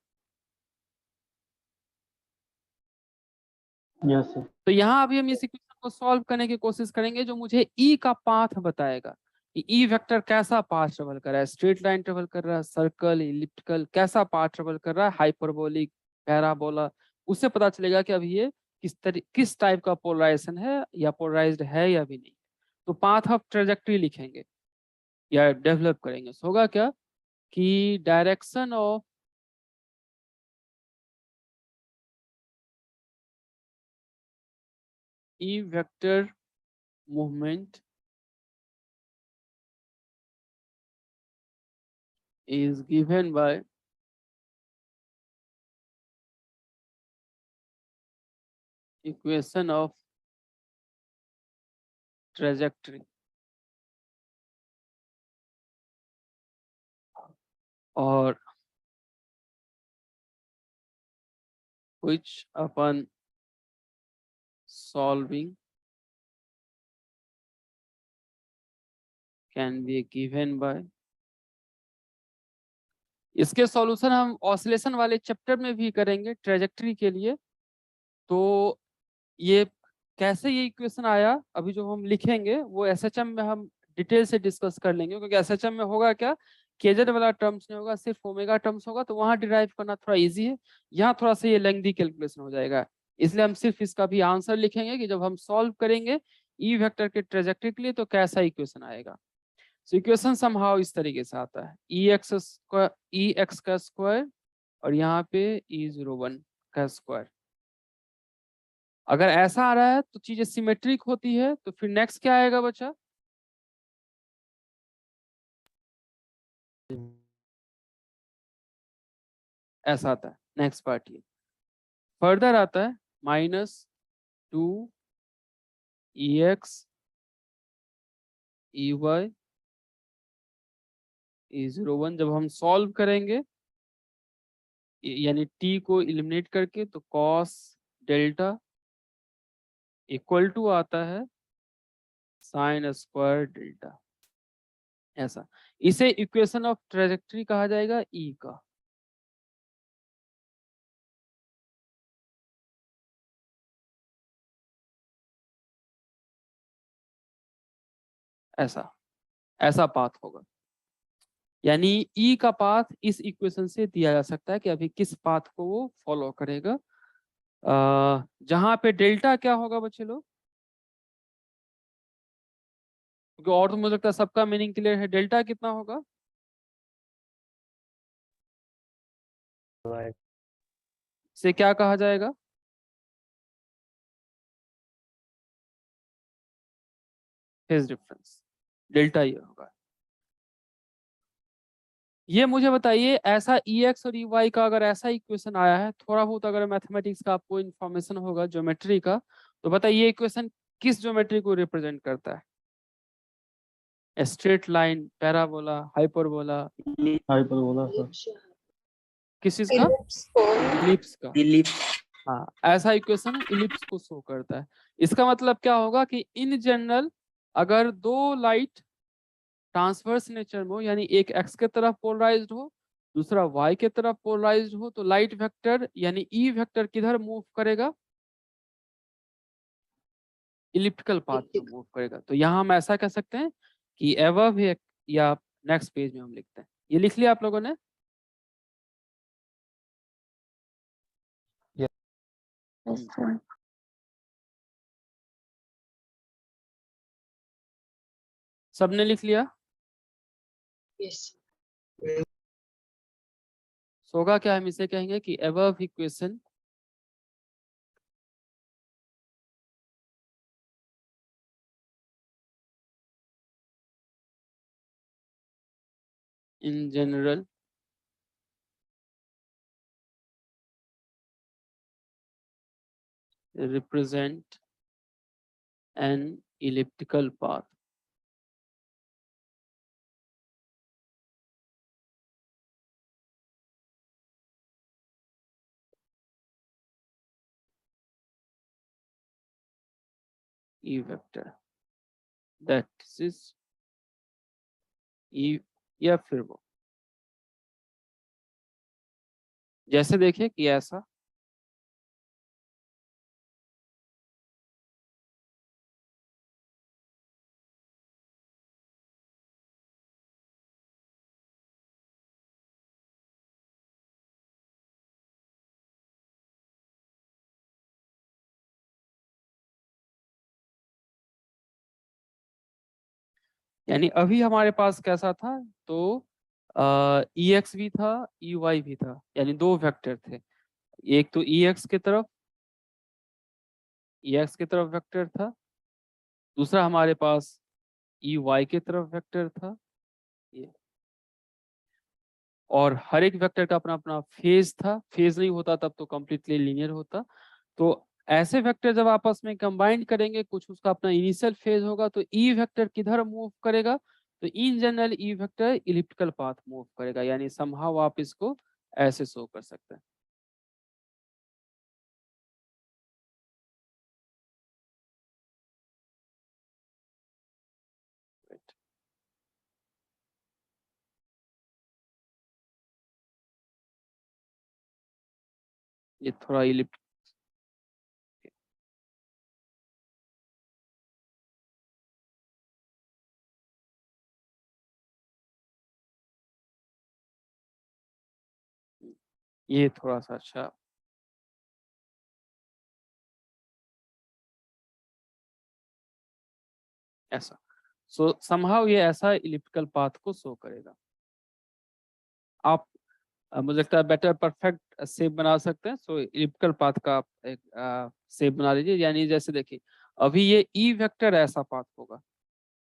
Yes sir. तो यहाँ अभी हम इस इक्वेशन को सॉल्व करने की कोशिश करेंगे जो मुझे ई का पाथ बताएगा कि ई वेक्टर कैसा पाथ ट्रेवल कर रहा है, स्ट्रेट लाइन ट्रेवल कर रहा है, सर्कल, इलिप्टिकल, कैसा पाथ ट्रेवल कर रहा है, हाइपरबोलिक, पैराबोला, उससे पता चलेगा कि अभी ये किस टाइप का पोलराइजेशन है या पोलराइज्ड है या भी नहीं। तो पाथ ऑफ ट्रेजेक्ट्री लिखेंगे या डेवलप करेंगे। तो होगा क्या कि direction of E vector movement is given by equation of trajectory or which upon solving can be given by। इसके सॉल्यूशन हम ऑसिलेशन वाले चैप्टर में भी करेंगे ट्रेजेक्ट्री के लिए। तो ये कैसे ये इक्वेशन आया अभी जो हम लिखेंगे वो एसएचएम में हम डिटेल से डिस्कस कर लेंगे, क्योंकि एसएचएम में होगा क्या केजेड वाला टर्म्स नहीं होगा, सिर्फ ओमेगा टर्म्स होगा, तो वहां डिराइव करना थोड़ा इजी है। यहाँ थोड़ा सा ये लेंथी कैलकुलेशन हो जाएगा, इसलिए हम सिर्फ इसका भी आंसर लिखेंगे कि जब हम सॉल्व करेंगे ई वेक्टर के ट्रेजेक्ट्री के लिए तो कैसा इक्वेशन आएगा। सो इक्वेशन समहाउ इस तरीके से आता है ई एक्स का स्क्वायर और यहाँ पे E01 का स्क्वायर। अगर ऐसा आ रहा है तो चीजें सिमेट्रिक होती है, तो फिर नेक्स्ट क्या आएगा बच्चा? ऐसा आता है नेक्स्ट पार्ट। ये फर्दर आता है -2 EX EY E01। जब हम सॉल्व करेंगे यानी t को एलिमिनेट करके तो cos डेल्टा इक्वल टू आता है sin स्क्वायर डेल्टा। ऐसा इसे इक्वेशन ऑफ ट्रेजेक्ट्री कहा जाएगा E का। ऐसा पाथ होगा, यानी ई का पाथ इस इक्वेशन से दिया जा सकता है कि अभी किस पाथ को वो फॉलो करेगा। जहां पे डेल्टा क्या होगा बच्चे लोग, क्योंकि और तो मुझे लगता है सबका मीनिंग क्लियर है। डेल्टा कितना होगा? से क्या कहा जाएगा? Phase difference. डेल्टा ये होगा। ये मुझे बताइए ऐसा EX और EY का अगर ऐसा इक्वेशन आया है, थोड़ा बहुत अगर मैथमेटिक्स का आपको इंफॉर्मेशन होगा ज्योमेट्री का, तो बताइए ये इक्वेशन किस ज्योमेट्री को रिप्रेजेंट करता है? Straight line, parabola, hyperbola? Hyperbola sir. किस चीज का? इलिप्स का। हाँ, ऐसा इक्वेशन इलिप्स को शो करता है। इसका मतलब क्या होगा कि इन जनरल अगर दो लाइट ट्रांसवर्स नेचर में हो, यानी एक एक्स के तरफ पोलराइज्ड हो दूसरा वाई के तरफ पोलराइज्ड हो, तो लाइट वेक्टर यानी ई वेक्टर किधर मूव करेगा? इलिप्टिकल पाथ में मूव करेगा। तो यहाँ हम ऐसा कह सकते हैं कि एबव है, या नेक्स्ट पेज में हम लिखते हैं। ये लिख लिया आप लोगों ने? सबने लिख लिया? यस। होगा क्या, हम इसे कहेंगे कि above equation in general represent an elliptical path. E vector that is E, या फिर वो जैसे देखिए कि ऐसा यानी अभी हमारे पास कैसा था, तो EX भी था, EY भी था, यानी दो वेक्टर थे। एक तो EX की तरफ वेक्टर था, दूसरा हमारे पास EY की तरफ वेक्टर था ये। और हर एक वेक्टर का अपना अपना फेज था, फेज नहीं होता तब तो कंप्लीटली लीनियर होता। तो ऐसे वेक्टर जब आपस में कंबाइंड करेंगे, कुछ उसका अपना इनिशियल फेज होगा, तो ई वेक्टर किधर मूव करेगा, तो in general E vector elliptical path move करेगा, यानी समहाउ आप इसको ऐसे शो कर सकते हैं। ये थोड़ा इलिप्ट ये थोड़ा सा अच्छा ऐसा। सो समहाउ ये ऐसा इलिप्टिकल पाथ को शो करेगा। आप मुझे लगता है बेटर परफेक्ट शेप बना सकते हैं। सो इलिप्टिकल पाथ का आप एक शेप बना लीजिए। यानी जैसे देखिए अभी ये ई वेक्टर ऐसा पाथ होगा,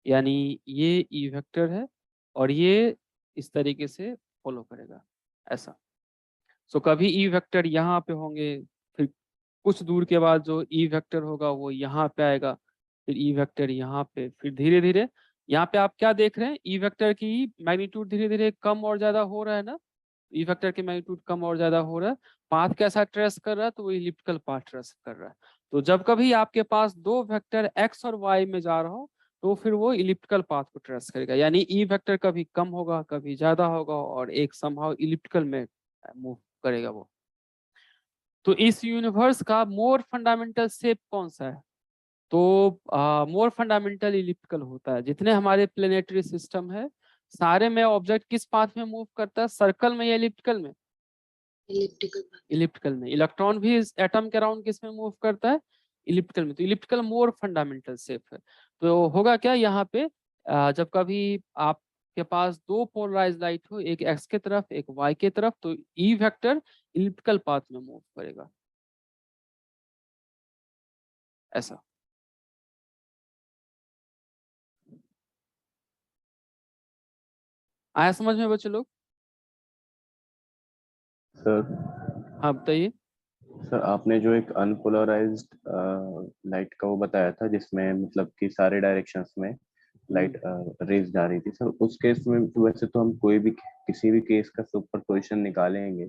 यानी ये ई वेक्टर है और ये इस तरीके से फॉलो करेगा ऐसा। सो कभी ई वेक्टर यहाँ पे होंगे, फिर कुछ दूर के बाद जो ई वेक्टर होगा वो यहाँ पे आएगा, फिर ई वेक्टर यहाँ पे, फिर धीरे धीरे यहाँ पे आप क्या देख रहे हैं, ई वेक्टर की मैग्नीट्यूड धीरे धीरे कम और ज्यादा हो रहा है ना। ई वेक्टर की मैग्नीट्यूड कम और ज्यादा हो रहा है। पाथ कैसा ट्रेस कर रहा है, तो वो इलिप्टिकल पाथ ट्रेस कर रहा है। तो जब कभी आपके पास दो वेक्टर एक्स और वाई में जा रहा हो, तो फिर वो इलिप्टिकल पाथ को ट्रेस करेगा। यानी ई वेक्टर कभी कम होगा, कभी ज्यादा होगा, और एक समहाउ इलिप्टिकल में मूव करेगा वो। तो इस यूनिवर्स का मोर फंडामेंटल शेप कौन सा है, तो मोर फंडामेंटल इलिप्टिकल होता है। जितने हमारे प्लेनेटरी सिस्टम है सारे में ऑब्जेक्ट किस पाथ में मूव करता है, सर्कल में या इलिप्टिकल में? इलिप्टिकल में। इलेक्ट्रॉन भी इस एटम के अराउंड किस में मूव करता है, इलिप्टिकल में। तो इलिप्टिकल मोर फंडामेंटल शेप है। तो होगा क्या यहाँ पे, जब कभी आपके पास दो पोलराइज लाइट हो, एक एक्स के तरफ एक वाई के तरफ, तो ई वेक्टर इलिप्टिकल पाथ में मूव करेगा ऐसा। आया समझ में बच्चे लोग? सर हाँ बताइए। सर आपने जो एक अनपोलराइज्ड लाइट का वो बताया था, जिसमें मतलब कि सारे डायरेक्शंस में लाइट रेज जा रही थी सर, उस केस में तो वैसे तो हम कोई भी किसी भी केस का सुपर पोजिशन निकालेंगे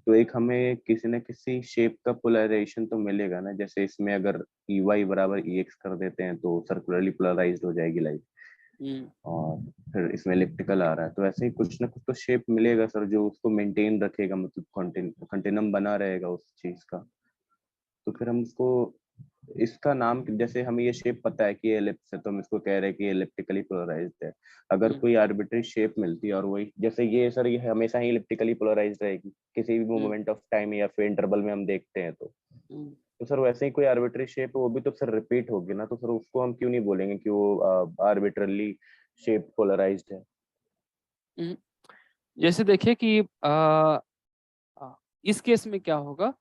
तो एक हमें किसी न किसी शेप का पोलराइजेशन तो मिलेगा ना। जैसे इसमें अगर EY बराबर EX कर देते हैं तो सर्कुलरली पोलराइज्ड हो जाएगी लाइट, और फिर इसमें इलिप्टिकल आ रहा है, तो ऐसे ही कुछ ना कुछ तो शेप मिलेगा सर जो उसको मेंटेन रखेगा, मतलब कंटिन्यूम बना रहेगा उस चीज का। तो फिर हम उसको इसका नाम, जैसे हमें ये शेप पता है कि ये एलिप्स है तो हम इसको कह रहे हैं कि एलिप्टिकली पोलराइज्ड है। अगर कोई आर्बिट्री शेप मिलती है और वही जैसे ये सर, ये हमेशा ही एलिप्टिकली पोलराइज्ड रहेगी किसी भी मोमेंट ऑफ टाइम या फिर इंटरवल में हम देखते हैं तो सर वैसे ही कोई आर्बिट्री शेप वो भी तो सर रिपीट होगी ना, तो सर उसको हम क्यों नहीं बोलेंगे कि वो आर्बिट्रली शेप पोलराइज्ड है। जैसे देखिए कि इस केस में क्या होगा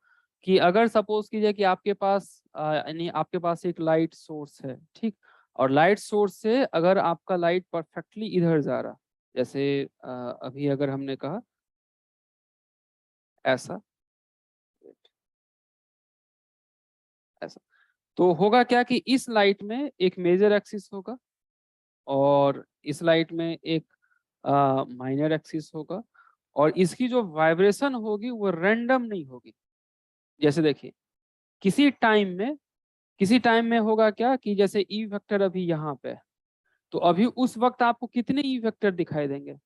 कि अगर सपोज कीजिए कि आपके पास यानी आपके पास एक लाइट सोर्स है, ठीक, और लाइट सोर्स से अगर आपका लाइट परफेक्टली इधर जा रहा, जैसे अभी अगर हमने कहा ऐसा ऐसा, तो होगा क्या कि इस लाइट में एक मेजर एक्सिस होगा और इस लाइट में एक माइनर एक्सिस होगा, और इसकी जो वाइब्रेशन होगी वो रैंडम नहीं होगी। जैसे देखिए किसी टाइम में होगा क्या कि जैसे ई वेक्टर अभी यहाँ पे है, तो अभी उस वक्त आपको कितने ई वेक्टर दिखाई देंगे,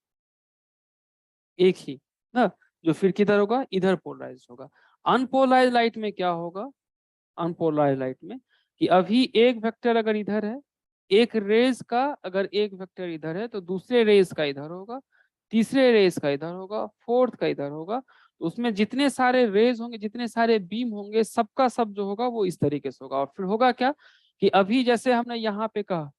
एक ही ना, जो फिर किधर होगा, इधर पोलराइज होगा। अनपोलराइज लाइट में क्या होगा, अनपोलराइज लाइट में कि अभी एक वेक्टर अगर इधर है, एक रेज का अगर एक वेक्टर इधर है तो दूसरे रेज का इधर होगा, तीसरे रेज का इधर होगा, फोर्थ का इधर होगा। तो उसमें जितने सारे रेज होंगे, जितने सारे बीम होंगे, सबका सब जो होगा वो इस तरीके से होगा। और फिर होगा क्या कि अभी जैसे हमने यहाँ पे कहा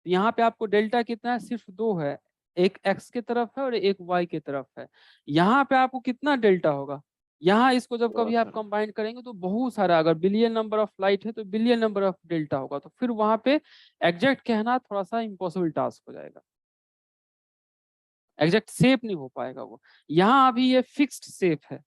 तो यहाँ पे आपको डेल्टा कितना है, सिर्फ 2 है, एक x के तरफ है और एक y के तरफ है। यहाँ पे आपको कितना डेल्टा होगा, यहाँ इसको जब कभी आप कंबाइन करेंगे तो बहुत सारा, अगर बिलियन नंबर ऑफ लाइट है तो बिलियन नंबर ऑफ डेल्टा होगा, तो फिर वहां पे एग्जैक्ट कहना थोड़ा सा इम्पॉसिबल टास्क हो जाएगा, एग्जैक्ट शेप नहीं हो पाएगा वो। यहाँ अभी ये फिक्स्ड शेप है,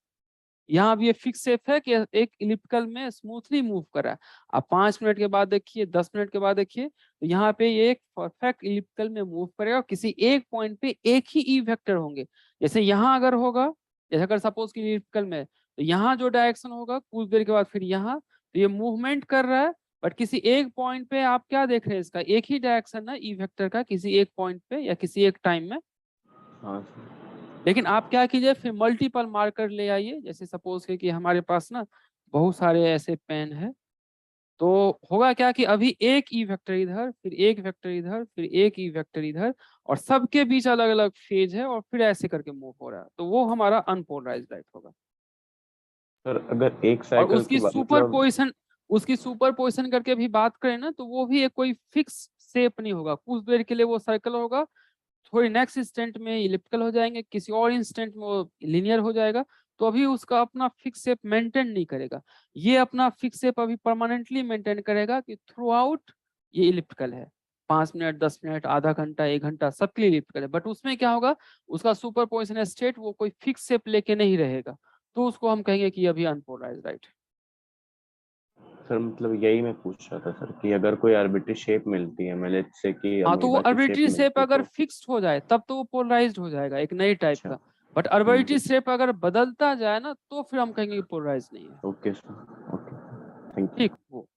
यहाँ अब ये फिक्स शेप है कि एक इलिप्टिकल में स्मूथली मूव कर रहा है। आप 5 मिनट के बाद देखिए, 10 मिनट के बाद देखिए, तो यहाँ पे ये एक परफेक्ट इलिप्टिकल में मूव करेगा और किसी एक पॉइंट पे एक ही ई वेक्टर होंगे। जैसे यहाँ अगर होगा, जैसे अगर सपोज कि इलिप्टिकल में, तो यहाँ जो डायरेक्शन होगा कुछ देर के बाद फिर यहाँ, तो ये मूवमेंट कर रहा है, बट किसी एक पॉइंट पे आप क्या देख रहे हैं, इसका एक ही डायरेक्शन है ई वेक्टर का किसी एक पॉइंट पे या किसी एक टाइम में। हाँ लेकिन आप क्या कीजिए, फिर मल्टीपल मार्कर ले आइए। जैसे सपोज कि हमारे पास ना बहुत सारे ऐसे पेन है, तो होगा क्या कि अभी एक ई वेक्टर इधर, फिर एक वेक्टर इधर, फिर एक ई वेक्टर इधर, और सबके बीच अलग अलग फेज है और फिर ऐसे करके मूव हो रहा है, तो वो हमारा अनपोलराइज्ड लाइट होगा। सर अगर एक और साइकिल उसकी की बात सुपर पोजिशन करके भी बात करें ना, तो वो भी एक कोई फिक्स शेप नहीं होगा, कुछ देर के लिए वो सर्कल होगा, थोड़ी नेक्स्ट इंस्टेंट में इलिप्टिकल हो जाएंगे, किसी और इंस्टेंट में वो लिनियर हो जाएगा, तो अभी उसका अपना फिक्स शेप मेंटेन नहीं करेगा। ये अपना फिक्स शेप अभी परमानेंटली मेंटेन करेगा कि थ्रू आउट ये इलिप्टिकल है, 5 मिनट, 10 मिनट, आधा घंटा, 1 घंटा, सबके लिए इलिप्टिकल है। बट उसमें क्या होगा, उसका सुपर पोजिशन स्टेट वो कोई फिक्स शेप लेके नहीं रहेगा, तो उसको हम कहेंगे कि अभी अनपोलराइज्ड लाइट। सर मतलब यही मैं पूछ रहा था सर कि अगर कोई आर्बिट्री शेप मिलती है, मान से कि हाँ, तो वो अमीबा की शेप आर्बिट्री शेप मिलती है अगर तो फिक्स्ड हो जाए तब तो वो पोलराइज्ड हो जाएगा, एक नई टाइप अच्छा। का। बट आर्बिट्री शेप अगर बदलता जाए ना, तो फिर हम कहेंगे पोलराइज नहीं है। Okay sir, okay, thank you. ठीक, वो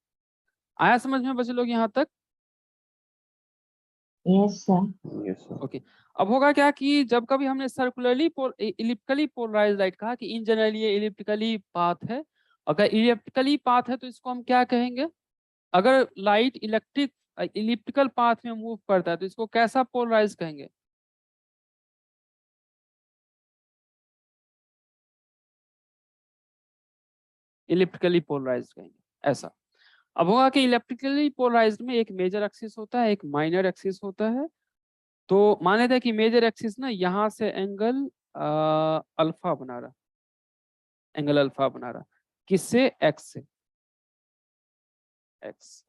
आया समझ में बच्चे लोग यहाँ तक? Yes sir. Yes sir. Okay. अब होगा क्या कि जब कभी हमने सर्कुलरली इलिप्टिकली पोलराइज्ड लाइट कहा कि इन जनरल ये इलिप्टिकली पाथ है, अगर इलिप्टिकली पाथ है तो इसको हम क्या कहेंगे, अगर लाइट इलिप्टिकल पाथ में मूव करता है तो इसको कैसा पोलराइज कहेंगे? इलिप्टिकली पोलराइज्ड कहेंगे, ऐसा। अब होगा कि इलेक्ट्रिकली पोलराइज्ड में एक मेजर एक्सिस होता है, एक माइनर एक्सिस होता है। तो मान लेते हैं कि मेजर एक्सिस ना यहाँ से एंगल अल्फा बना रहा, एंगल अल्फा बना रहा, किससे? एक्स से, एक्स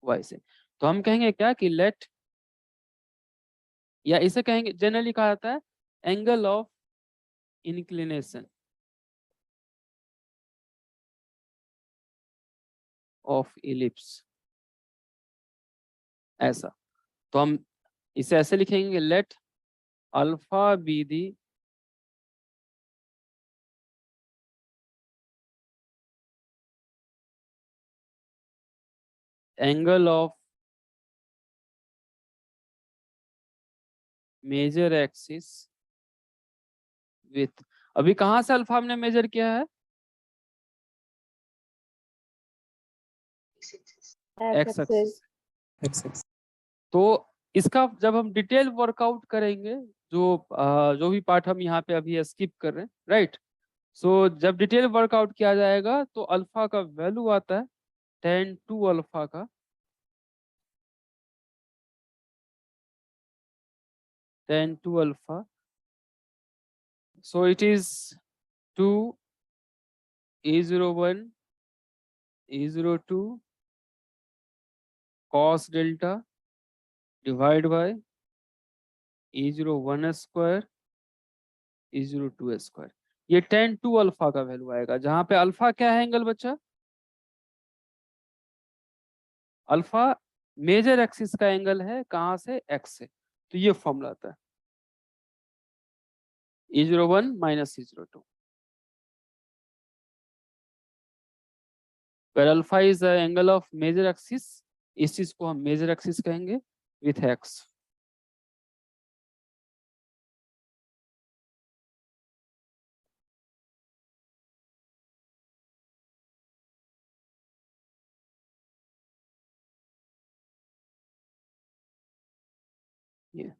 वाई से। तो हम कहेंगे क्या कि लेट, या इसे कहेंगे, जनरली कहा जाता है angle of inclination of ellipse, ऐसा। तो हम इसे ऐसे लिखेंगे, let alpha be the angle of major axis with, अभी कहां से अल्फा हमने मेजर किया है? X axis. तो इसका जब हम डिटेल वर्कआउट करेंगे, जो भी पार्ट हम यहाँ पे अभी स्किप कर रहे हैं, राइट, सो जब डिटेल वर्कआउट किया जाएगा तो अल्फा का वैल्यू आता है tan 2 अल्फा का, tan 2 alpha, so it is 2 E01 E02 cos delta divide by E01 square E02 square. ये tan 2 अल्फा का वैल्यू आएगा, जहां पे अल्फा क्या है एंगल बच्चा? अल्फा मेजर एक्सिस का एंगल है, कहां से? एक्स से। तो ये फॉर्मूला आता है E01 minus E02, where alpha is the angle of major axis, इस चीज को हम मेजर एक्सिस कहेंगे विथ एक्स। ये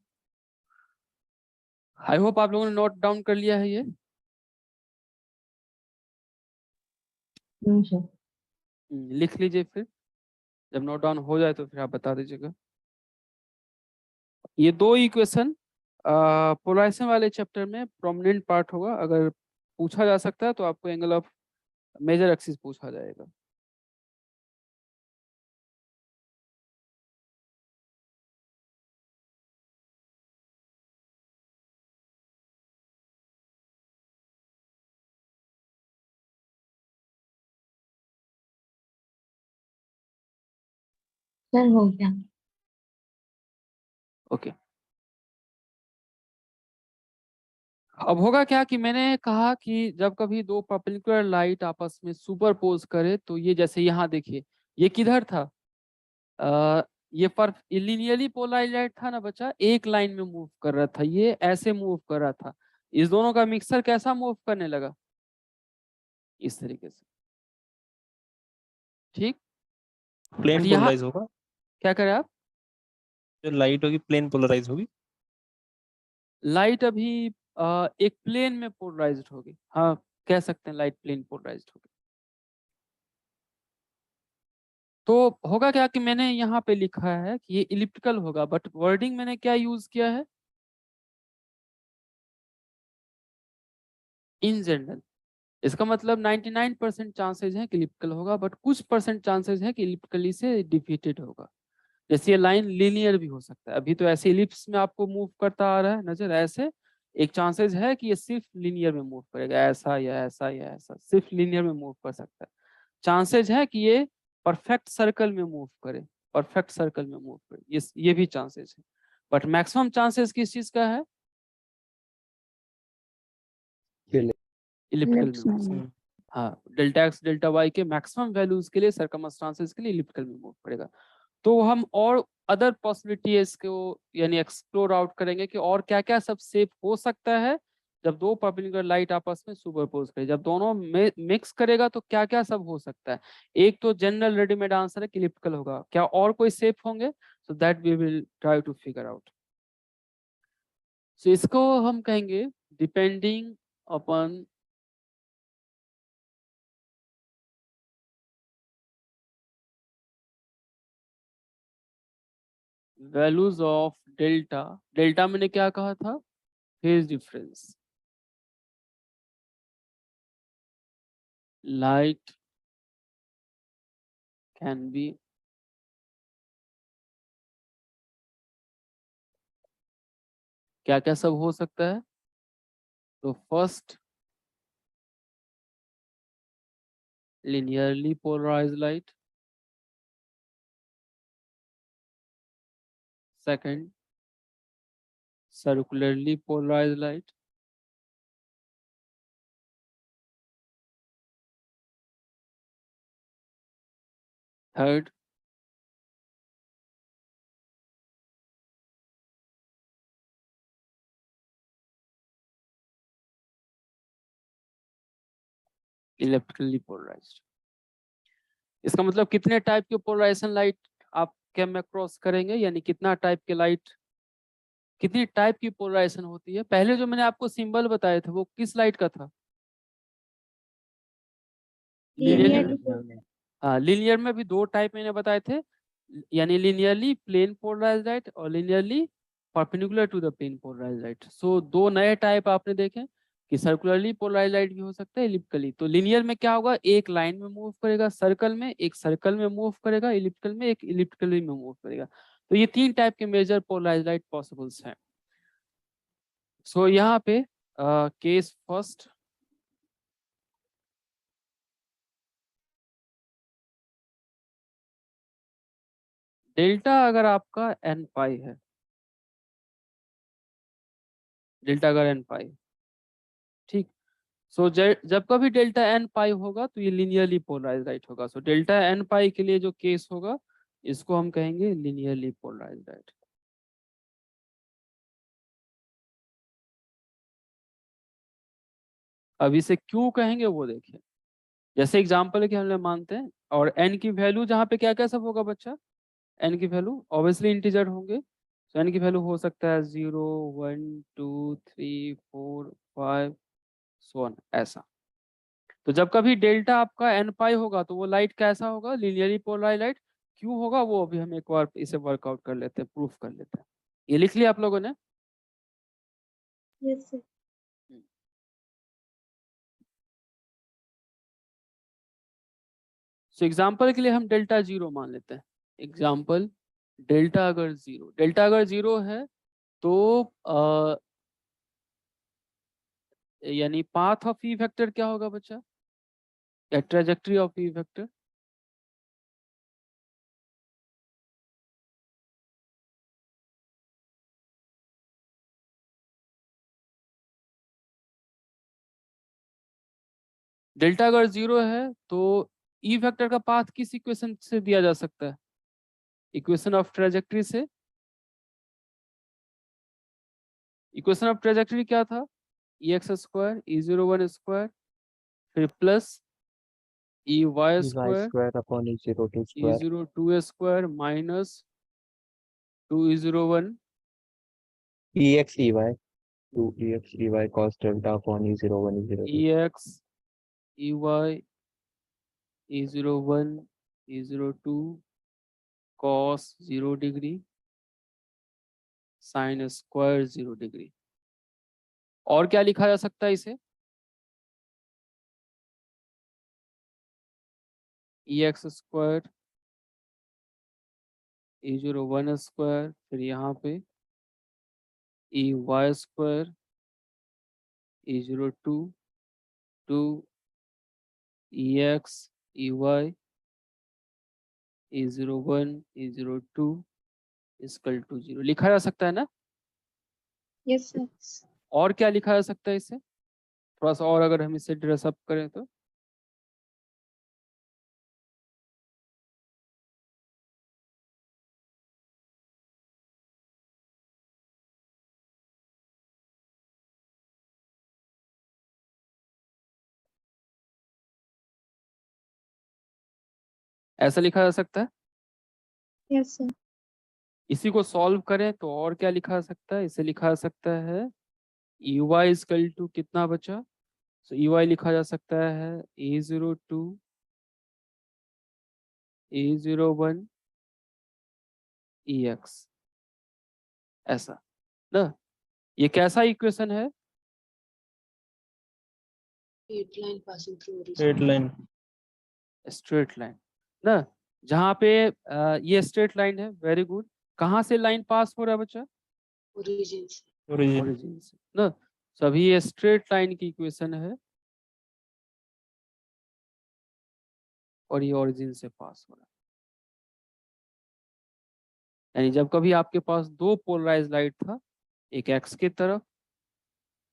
आई होप आप लोगों ने नोट डाउन कर लिया है ये। लिख लीजिए, फिर जब नोट डाउन हो जाए तो फिर आप बता दीजिएगा। ये दो इक्वेशन पोलराइजेशन वाले चैप्टर में प्रोमिनेंट पार्ट होगा। अगर पूछा जा सकता है तो आपको एंगल ऑफ मेजर एक्सिस पूछा जाएगा। सर हो गया। ओके, अब होगा क्या कि मैंने कहा कि जब कभी दो परपेंडिकुलर लाइट आपस में सुपरपोज करे तो ये, जैसे यहाँ देखिए, ये किधर था, ये पर लिनियरली पोलराइज्ड लाइट था ना बच्चा, एक लाइन में मूव कर रहा था, ये ऐसे मूव कर रहा था। इस दोनों का मिक्सर कैसा मूव करने लगा, इस तरीके से, ठीक। प्लेन यहाँ पोलराइज होगा, क्या करें आप, जो लाइट होगी प्लेन पोलराइज होगी। लाइट अभी एक प्लेन में पोलराइज्ड होगी, हाँ कह सकते हैं लाइट प्लेन पोलराइज्ड होगी। तो होगा क्या कि मैंने यहाँ पे लिखा है कि ये इलिप्टिकल होगा, बट वर्डिंग मैंने क्या यूज किया है, इन जनरल। इसका मतलब 99% चांसेस है कि इलिप्टिकल होगा, बट कुछ परसेंट चांसेस है कि इलिप्टिकली से डिफिटेड होगा। जैसे ये लाइन लीनियर भी हो सकता है, अभी तो ऐसे इलिप्स में आपको मूव करता आ रहा है नजर, ऐसे एक चांसेस है कि ये सिर्फ लीनियर में मूव करेगा, ऐसा या ऐसा या ऐसा, सिर्फ लीनियर में मूव कर सकता है। चांसेस है कि ये परफेक्ट सर्कल में मूव करे, परफेक्ट सर्कल में मूव करे, ये भी चांसेस है। बट मैक्सिमम चांसेस किस चीज का है, इलिप्टिकल में मूव। हाँ, डेल्टा एक्स डेल्टा वाई के मैक्सिमम वैल्यूज के लिए, सर्कमस्टांसेस के लिए इलिप्टिकल में मूव करेगा। तो हम और अदर पॉसिबिलिटीज को यानी एक्सप्लोर आउट करेंगे कि और क्या क्या सब शेप हो सकता है जब दो परपेंडिकुलर लाइट आपस में सुपरपोज करे, जब दोनों में मिक्स करेगा तो क्या क्या सब हो सकता है। एक तो जनरल रेडीमेड आंसर है कि इलिप्टिकल होगा, क्या और कोई शेप होंगे, so that we will try to figure out. So इसको हम कहेंगे depending upon values of delta. Delta मैंने क्या कहा था, phase difference, light can be क्या क्या सब हो सकता है। तो first, linearly polarized light, second, circularly polarized light, third, electrically polarized. इसका मतलब कितने टाइप के पोलराइजेशन लाइट आप कैम में क्रॉस करेंगे, यानी कितना टाइप के लाइट, कितनी टाइप की पोलराइजेशन होती है। पहले जो मैंने आपको सिंबल बताए थे वो किस लाइट का था, लीनियर। हाँ, लीनियर में भी दो टाइप मैंने बताए थे, यानी लीनियरली प्लेन पोलराइज्ड लाइट और linearly perpendicular to the plane polarized light. So दो नए टाइप आपने देखे कि सर्कुलरली पोलराइज्ड लाइट भी हो सकता है, इलिप्टिकली। तो लीनियर में क्या होगा, एक लाइन में मूव करेगा सर्कल में, एक सर्कल में मूव करेगा इलिप्टिकल में, एक इलिप्टिकली में मूव करेगा। तो ये तीन टाइप के मेजर पोलराइज्ड लाइट पॉसिबल्स हैं। सो यहाँ पे केस फर्स्ट, डेल्टा अगर आपका n पाई है, डेल्टा अगर n पाई, ठीक। सो जब कभी डेल्टा n पाई होगा तो ये लिनियरली पोलराइज्ड लाइट होगा। सो डेल्टा n पाई के लिए जो केस होगा इसको हम कहेंगे लिनियरली पोलराइज्ड लाइट। अब इसे क्यों कहेंगे वो देखिए, जैसे एग्जांपल है कि हम लोग मानते हैं और n की वैल्यू जहाँ पे क्या क्या सब होगा बच्चा, n की वैल्यू ऑब्वियसली इंटीजर होंगे। तो n की वैल्यू हो सकता है 0 1 2 3 4 5 so on, ऐसा। तो जब कभी डेल्टा आपका n पाई होगा तो वो लाइट कैसा होगा, लिनियरली पोलराइज्ड लाइट। क्यों होगा वो अभी हम एक बार इसे वर्कआउट कर लेते हैं, प्रूफ कर लेते हैं। ये लिख लिया आप लोगों ने? Yes sir. सो एग्जाम्पल के लिए हम डेल्टा 0 मान लेते हैं। एग्जाम्पल डेल्टा अगर जीरो है तो यानी पाथ ऑफ ई वेक्टर क्या होगा बच्चा, या trajectory of E vector? Delta अगर 0 है तो ई वेक्टर का पाथ किस इक्वेशन से दिया जा सकता है? इक्वेशन ऑफ ट्रेजेक्टरी से। इक्वेशन ऑफ ट्रेजेक्टरी क्या था? EX² E01² फिर plus EY² square upon E02 E02² minus 2E01 EX EY 2 EX EY cos delta upon E01 E02 EX EY E01 E02 cos 0 degree sine square 0 degree. और क्या लिखा जा सकता है इसे? EX² E01² फिर यहाँ पे EY² E02 2 EX EY E01 E02 equal to 0 लिखा जा सकता है ना? Yes sir. और क्या लिखा जा सकता है इसे? थोड़ा सा और अगर हम इसे ड्रेस अप करें तो ऐसा लिखा जा सकता है। Yes sir. इसी को सॉल्व करें तो और क्या लिखा जा सकता है? इसे लिखा जा सकता है EY इक्वल टू कितना बचा? तो EY लिखा जा सकता है E02 E01 EX ऐसा ना। ये कैसा इक्वेशन है? Straight line passing through straight line straight line ना, जहाँ पे ये स्ट्रेट लाइन है। Very good. कहाँ से लाइन पास हो रहा है बच्चा? ओरिजिन से। ओरिजिन ओरिजिन से ना। सभी ये स्ट्रेट लाइन की इक्वेशन है और ये ओरिजिन से पास हो रहा है। यानी जब कभी आपके पास दो पोलराइज लाइट था, एक एक्स की तरफ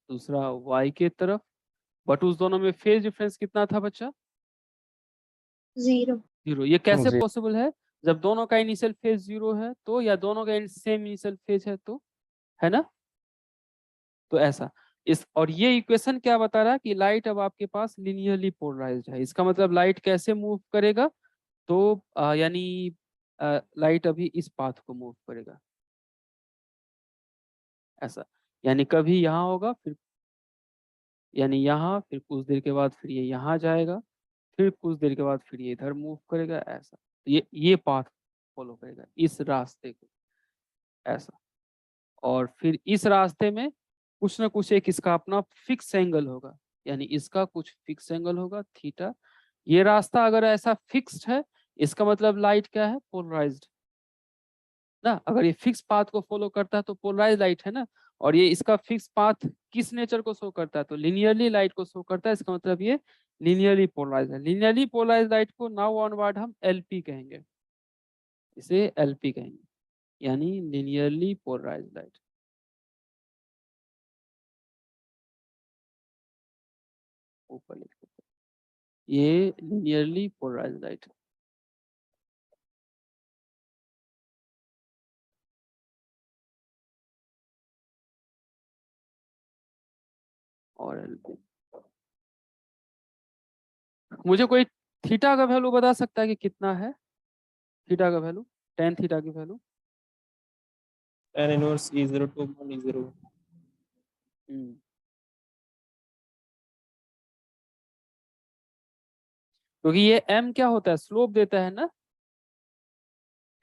दूसरा वाई की तरफ, बट उस दोनों में फेज डिफरेंस कितना था बच्चा? 0। 0। ये कैसे जी। पॉसिबल है? जब दोनों का इनिशियल फेज 0 है तो, या दोनों का सेम इनिशियल फेज है तो, है ना? तो ऐसा इस, और ये इक्वेशन क्या बता रहा है कि लाइट अब आपके पास लिनियरली पोलराइज्ड है। इसका मतलब लाइट कैसे मूव करेगा? तो यानी लाइट अभी इस पाथ को मूव करेगा ऐसा। यानी कभी यहाँ होगा, फिर यानी यहाँ, फिर कुछ देर के बाद फिर ये यहाँ जाएगा, फिर कुछ देर के बाद फिर ये इधर मूव करेगा ऐसा। तो ये पाथ फॉलो करेगा इस रास्ते को ऐसा। और फिर इस रास्ते में कुछ ना कुछ एक इसका अपना फिक्स एंगल होगा, यानी इसका कुछ फिक्स एंगल होगा थीटा। ये रास्ता अगर ऐसा फिक्स्ड है, इसका मतलब लाइट क्या है? पोलराइज्ड ना। अगर ये फिक्स पाथ को फॉलो करता है तो पोलराइज लाइट है ना। और ये इसका फिक्स पाथ किस नेचर को शो करता है? तो लिनियरली लाइट को शो करता है। इसका मतलब ये लिनियरली पोलराइज है। लिनियरली पोलराइज लाइट को नाउ ऑनवर्ड हम LP कहेंगे, इसे LP कहेंगे, यानी लिनियरली पोलराइज लाइट। ऊपर लिख देते हैं, ये लिनियरली पोलराइज लाइट है। और LP मुझे कोई थीटा का वैल्यू बता सकता है कि कितना है? थीटा का वैल्यू, tan थीटा की value? tan inverse E02 upon E01 क्योंकि ये m क्या होता है? स्लोप देता है ना।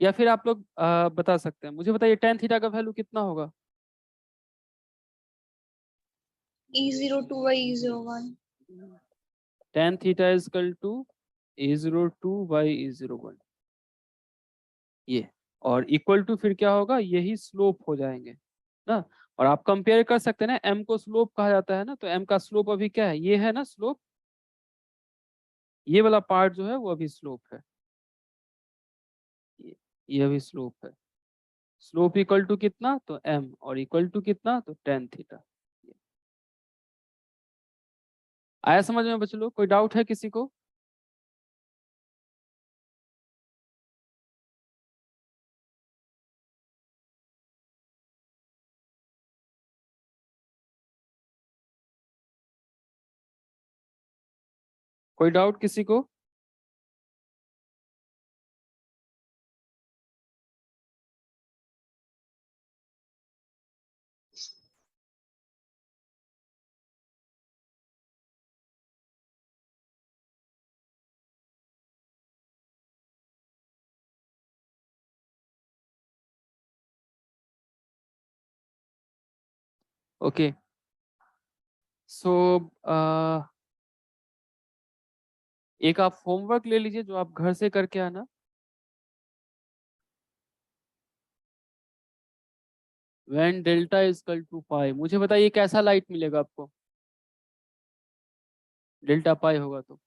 या फिर आप लोग बता सकते हैं, मुझे बताइए tan थीटा का वैल्यू कितना होगा? E02 by E01 tan theta is equal to E02 by E01, ये, और इक्वल टू फिर क्या होगा, यही स्लोप हो जाएंगे ना। और आप कंपेयर कर सकते हैं ना, m को स्लोप कहा जाता है ना, तो m का स्लोप अभी क्या है, ये है ना स्लोप, ये वाला पार्ट जो है वो अभी स्लोप है, ये अभी स्लोप है। स्लोप इक्वल टू कितना, तो m, और इक्वल टू कितना, तो tan थीटा। आया समझ में बच्चों लोग? कोई डाउट है किसी को? कोई डाउट किसी को? ओके, सो एक आप होमवर्क ले लीजिए जो आप घर से करके आना। When delta is equal to pi, मुझे बताइए कैसा लाइट मिलेगा आपको, डेल्टा पाई होगा तो?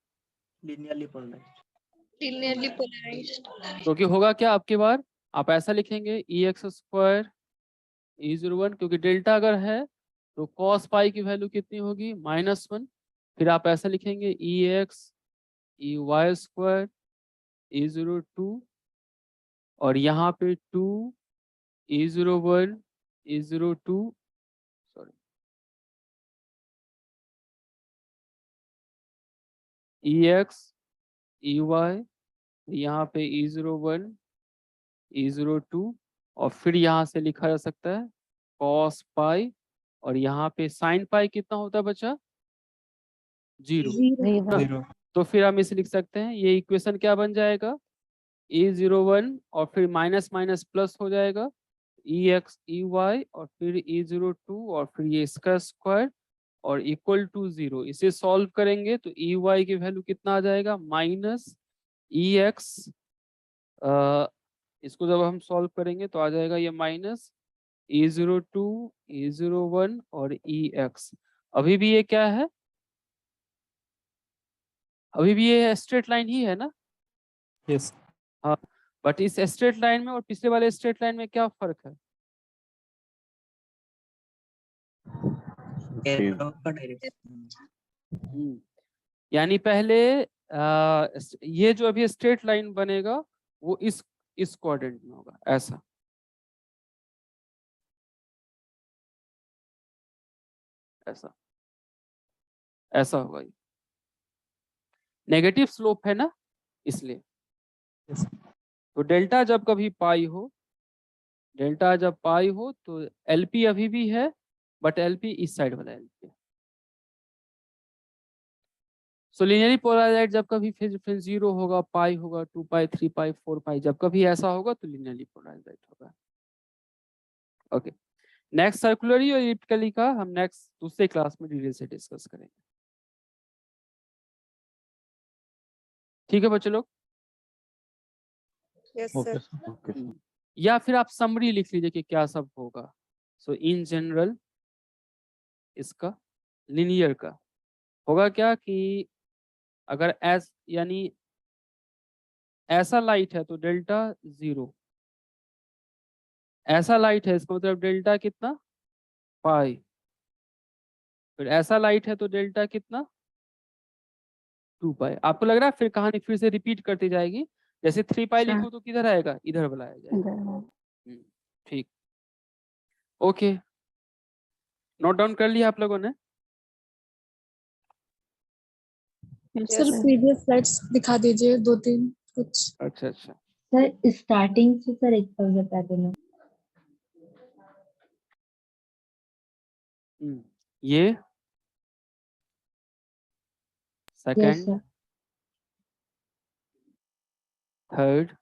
linearly polarized. linearly polarized क्योंकि होगा क्या, आपकी बार आप ऐसा लिखेंगे E(x²) E01, क्योंकि डेल्टा अगर है तो cos पाई की वैल्यू कितनी होगी, -1। फिर आप ऐसा लिखेंगे EX EY² E02, और यहाँ पे 2 E01 E02, sorry, EX EY, यहाँ पे E01 E02, और फिर यहाँ से लिखा जा सकता है cos पाई, और यहाँ पे sin पाई कितना होता है बच्चा, 0 0 तो फिर हम इसे लिख सकते हैं, ये इक्वेशन क्या बन जाएगा, E01 और फिर माइनस माइनस प्लस हो जाएगा, EX EY और फिर E02 और फिर ये इसका स्क्वायर और इक्वल टू 0। इसे सॉल्व करेंगे तो EY की वैल्यू कितना आ जाएगा, -EX, इसको जब हम सॉल्व करेंगे तो आ जाएगा ये -E02 E01 और EX। अभी भी ये क्या है, अभी भी ये स्ट्रेट लाइन ही है ना? यस। हाँ, बट इस स्ट्रेट लाइन में और पिछले वाले स्ट्रेट लाइन में क्या फर्क है? Arrow का direction. यानी पहले ये जो अभी स्ट्रेट लाइन बनेगा वो इस क्वाड्रेंट में होगा, ऐसा, ऐसा, ऐसा होगा। ये नेगेटिव स्लोप है ना, इसलिए। तो डेल्टा जब कभी पाई हो, डेल्टा जब पाई हो तो एलपी अभी भी है, बट एलपी इस साइड वाला एलपी है। सो लीनियरली पोलराइज्ड जब कभी फिर 0 होगा, पाई होगा, 2 पाई 3 पाई 4 पाई, जब कभी ऐसा होगा तो लीनियरली पोलराइज्ड होगा। ओके, नेक्स्ट सर्कुलरली और इलिप्टिकली का हम नेक्स्ट दूसरे क्लास में डिटेल से डिस्कस करेंगे। ठीक है बच्चे लोग? yes okay sir sir. Okay या फिर आप समरी लिख लीजिए कि क्या सब होगा। सो इन जनरल इसका लिनियर का होगा क्या कि अगर यानी ऐसा लाइट है तो डेल्टा 0, ऐसा लाइट है इसका मतलब डेल्टा कितना, पाई, फिर ऐसा लाइट है तो डेल्टा कितना, 2 पाई। आपको लग रहा है फिर कहानी फिर से रिपीट करती जाएगी, जैसे 3 पाई लिखो तो किधर आएगा, इधर बुलाया जाएगा। ठीक, ओके, नोट डाउन कर लिया आप लोगों ने? सर प्रीवियस स्लाइड्स दिखा दीजिए 2-3 कुछ। अच्छा अच्छा, सर स्टार्टिंग से सर एक बार बता देना। ये yes second, sir. Third,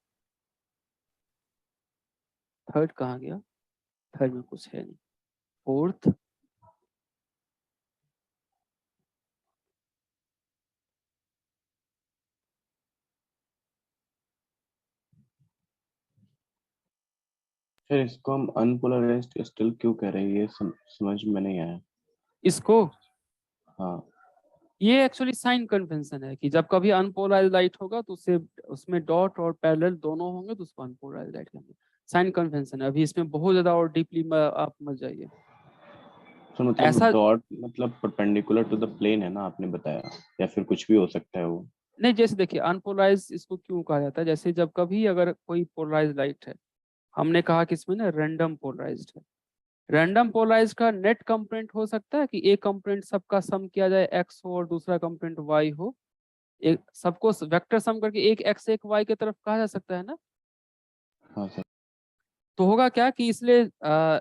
third कहाँ गया? थर्ड में कुछ है नहीं। फोर्थ, फिर इसको हम अनपोलराइज्ड स्टिल क्यों कह रहे हैं, ये समझ में नहीं आया। इसको हाँ ये एक्चुअली साइन कन्वेंशन है कि जब कभी अनपोलराइज लाइट होगा तो उससे उसमें डॉट और पैरेलल दोनों होंगे तो उसको अनपोलराइज लाइट कहेंगे। साइन कन्वेंशन है, अभी इसमें बहुत ज्यादा और डीपली आप मत जाइए। तो मतलब ऐसा डॉट मतलब परपेंडिकुलर टू द प्लेन है ना, आपने बताया, या फिर कुछ भी हो सकता है वो। नहीं, जैसे देखिए अनपोलराइज इसको क्यों कहा जाता है, जैसे जब कभी अगर कोई पोलराइज लाइट है, हमने कहा कि इसमें ना रैंडम पोलराइज्ड है। रैंडम पोलराइज का नेट कंपोनेंट हो सकता है कि एक कंपोनेंट सबका सम किया जाए एक्स हो और दूसरा कंपोनेंट वाई हो, एक सबको वेक्टर सम करके एक एक्स एक वाई की तरफ कहा जा सकता है ना। हाँ सर। तो होगा क्या कि इसलिए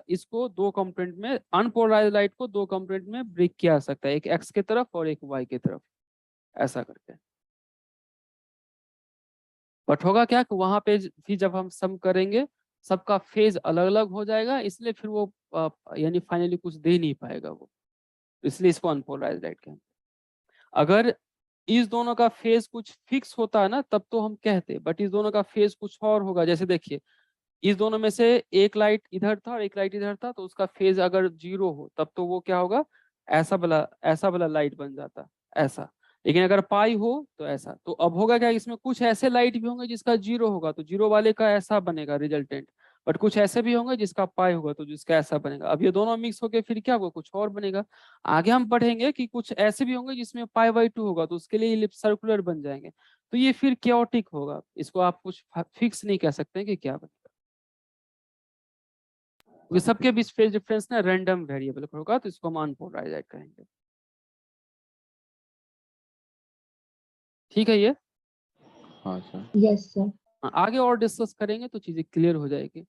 इसको दो कंपोनेंट में, अनपोलराइज लाइट को दो कंपोनेंट में ब्रेक किया जा सकता है, एक एक्स की तरफ और एक वाई की तरफ, ऐसा करके। बट होगा क्या कि वहां पे भी जब हम सम करेंगे सबका फेज अलग अलग हो जाएगा, इसलिए फिर वो यानी फाइनली कुछ दे नहीं पाएगा वो, इसलिए इसको अनपोलराइज लाइट कहते हैं। अगर इस दोनों का फेज कुछ फिक्स होता है ना तब तो हम कहते, बट इस दोनों का फेज कुछ और होगा। जैसे देखिए इस दोनों में से एक लाइट इधर था और एक लाइट इधर था, तो उसका फेज अगर 0 हो तब तो वो क्या होगा, ऐसा वाला लाइट बन जाता ऐसा। लेकिन अगर पाई हो तो ऐसा। तो अब होगा क्या, इसमें कुछ ऐसे लाइट भी होंगे जिसका 0 होगा तो 0 वाले का ऐसा बनेगा रिजल्टेंट, बट कुछ ऐसे भी होंगे जिसका पाई होगा तो जिसका ऐसा बनेगा। अब ये दोनों मिक्स होके फिर क्या होगा, कुछ और बनेगा। आगे हम पढ़ेंगे कि कुछ ऐसे भी होंगे जिसमें पाई/2 होगा तो उसके लिए इलिप्स सर्कुलर बन जाएंगे, तो ये फिर क्योटिक होगा। इसको आप कुछ फिक्स नहीं कह सकते कि क्या बनेगा। ये सबके बीच फेज डिफरेंस ना रैंडम वेरिएबल होगा, तो इसको हम अनपोलराइज्ड कहेंगे। ठीक है ये। हाँ सर। Yes sir. आगे और डिस्कस करेंगे तो चीजें क्लियर हो जाएगी।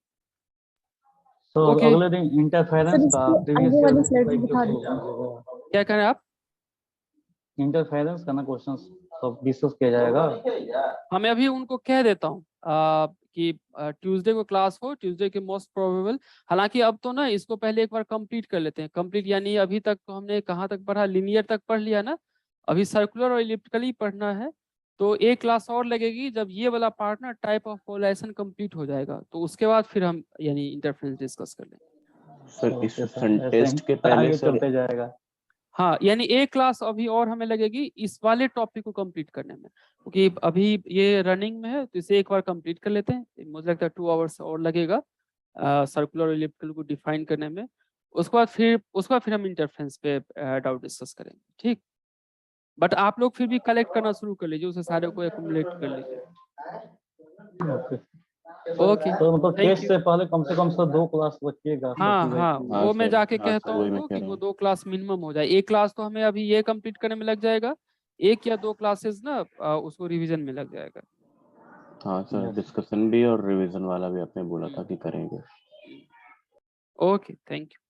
तो ओके, अगले दिन इंटरफेरेंस सर का इसको प्रीवियस आगे वाली ईयर स्लाइड का में एक दिखा जो दीजिए। क्या करें आप? इंटरफेरेंस का ना क्वेश्चन सब डिस्कस किया जाएगा। मैं अभी उनको कह देता हूँ कि ट्यूसडे को क्लास हो, ट्यूसडे के मोस्ट प्रोबेबल। हालांकि अब तो ना इसको पहले एक बार कंप्लीट कर लेते हैं। कंप्लीट यानी अभी तक तो हमने कहाँ तक पढ़ा, लीनियर तक पढ़ लिया ना, अभी सर्कुलर और इलिप्टिकल ही पढ़ना है। तो एक क्लास और लगेगी, जब ये वाला पार्ट ना टाइप ऑफ पोलराइजेशन कंप्लीट हो जाएगा तो उसके बाद फिर हम यानी इंटरफेरेंस डिस्कस कर लेंगे। सर इस ऐसे टेस्ट के ही पहले आगे सर चलते जाएगा। हाँ, यानी एक क्लास अभी और हमें लगेगी इस वाले टॉपिक को कंप्लीट करने में, क्योंकि अभी ये रनिंग में है तो इसे एक बार कंप्लीट कर लेते हैं। मुझे लगता है 2 आवर्स और लगेगा सर्कुलर इलिप्टिकल को डिफाइन करने में। उसके बाद फिर हम इंटरफेरेंस पे डाउट डिस्कस करेंगे। ठीक, बट आप लोग फिर भी कलेक्ट करना शुरू कर लीजिए, उसे सारे को एक्युमुलेट कर लीजिए। ओके। ओके, तो मतलब थैंक टेस्ट यू। से पहले कम से कम सर 2 क्लास रखिएगा हाँ सबकी हाँ, हाँ वो मैं सर, जाके हाँ कहता सर, हूँ वही मैं उनको कह कि रहा वो हूँ। 2 क्लास मिनिमम हो जाए। एक क्लास तो हमें अभी ये कंप्लीट करने में लग जाएगा, 1 या 2 क्लासेस ना उसको रिवीजन में लग जाएगा। हाँ सर, डिस्कशन भी और रिवीजन वाला भी आपने बोला था कि करेंगे। Okay, thank you.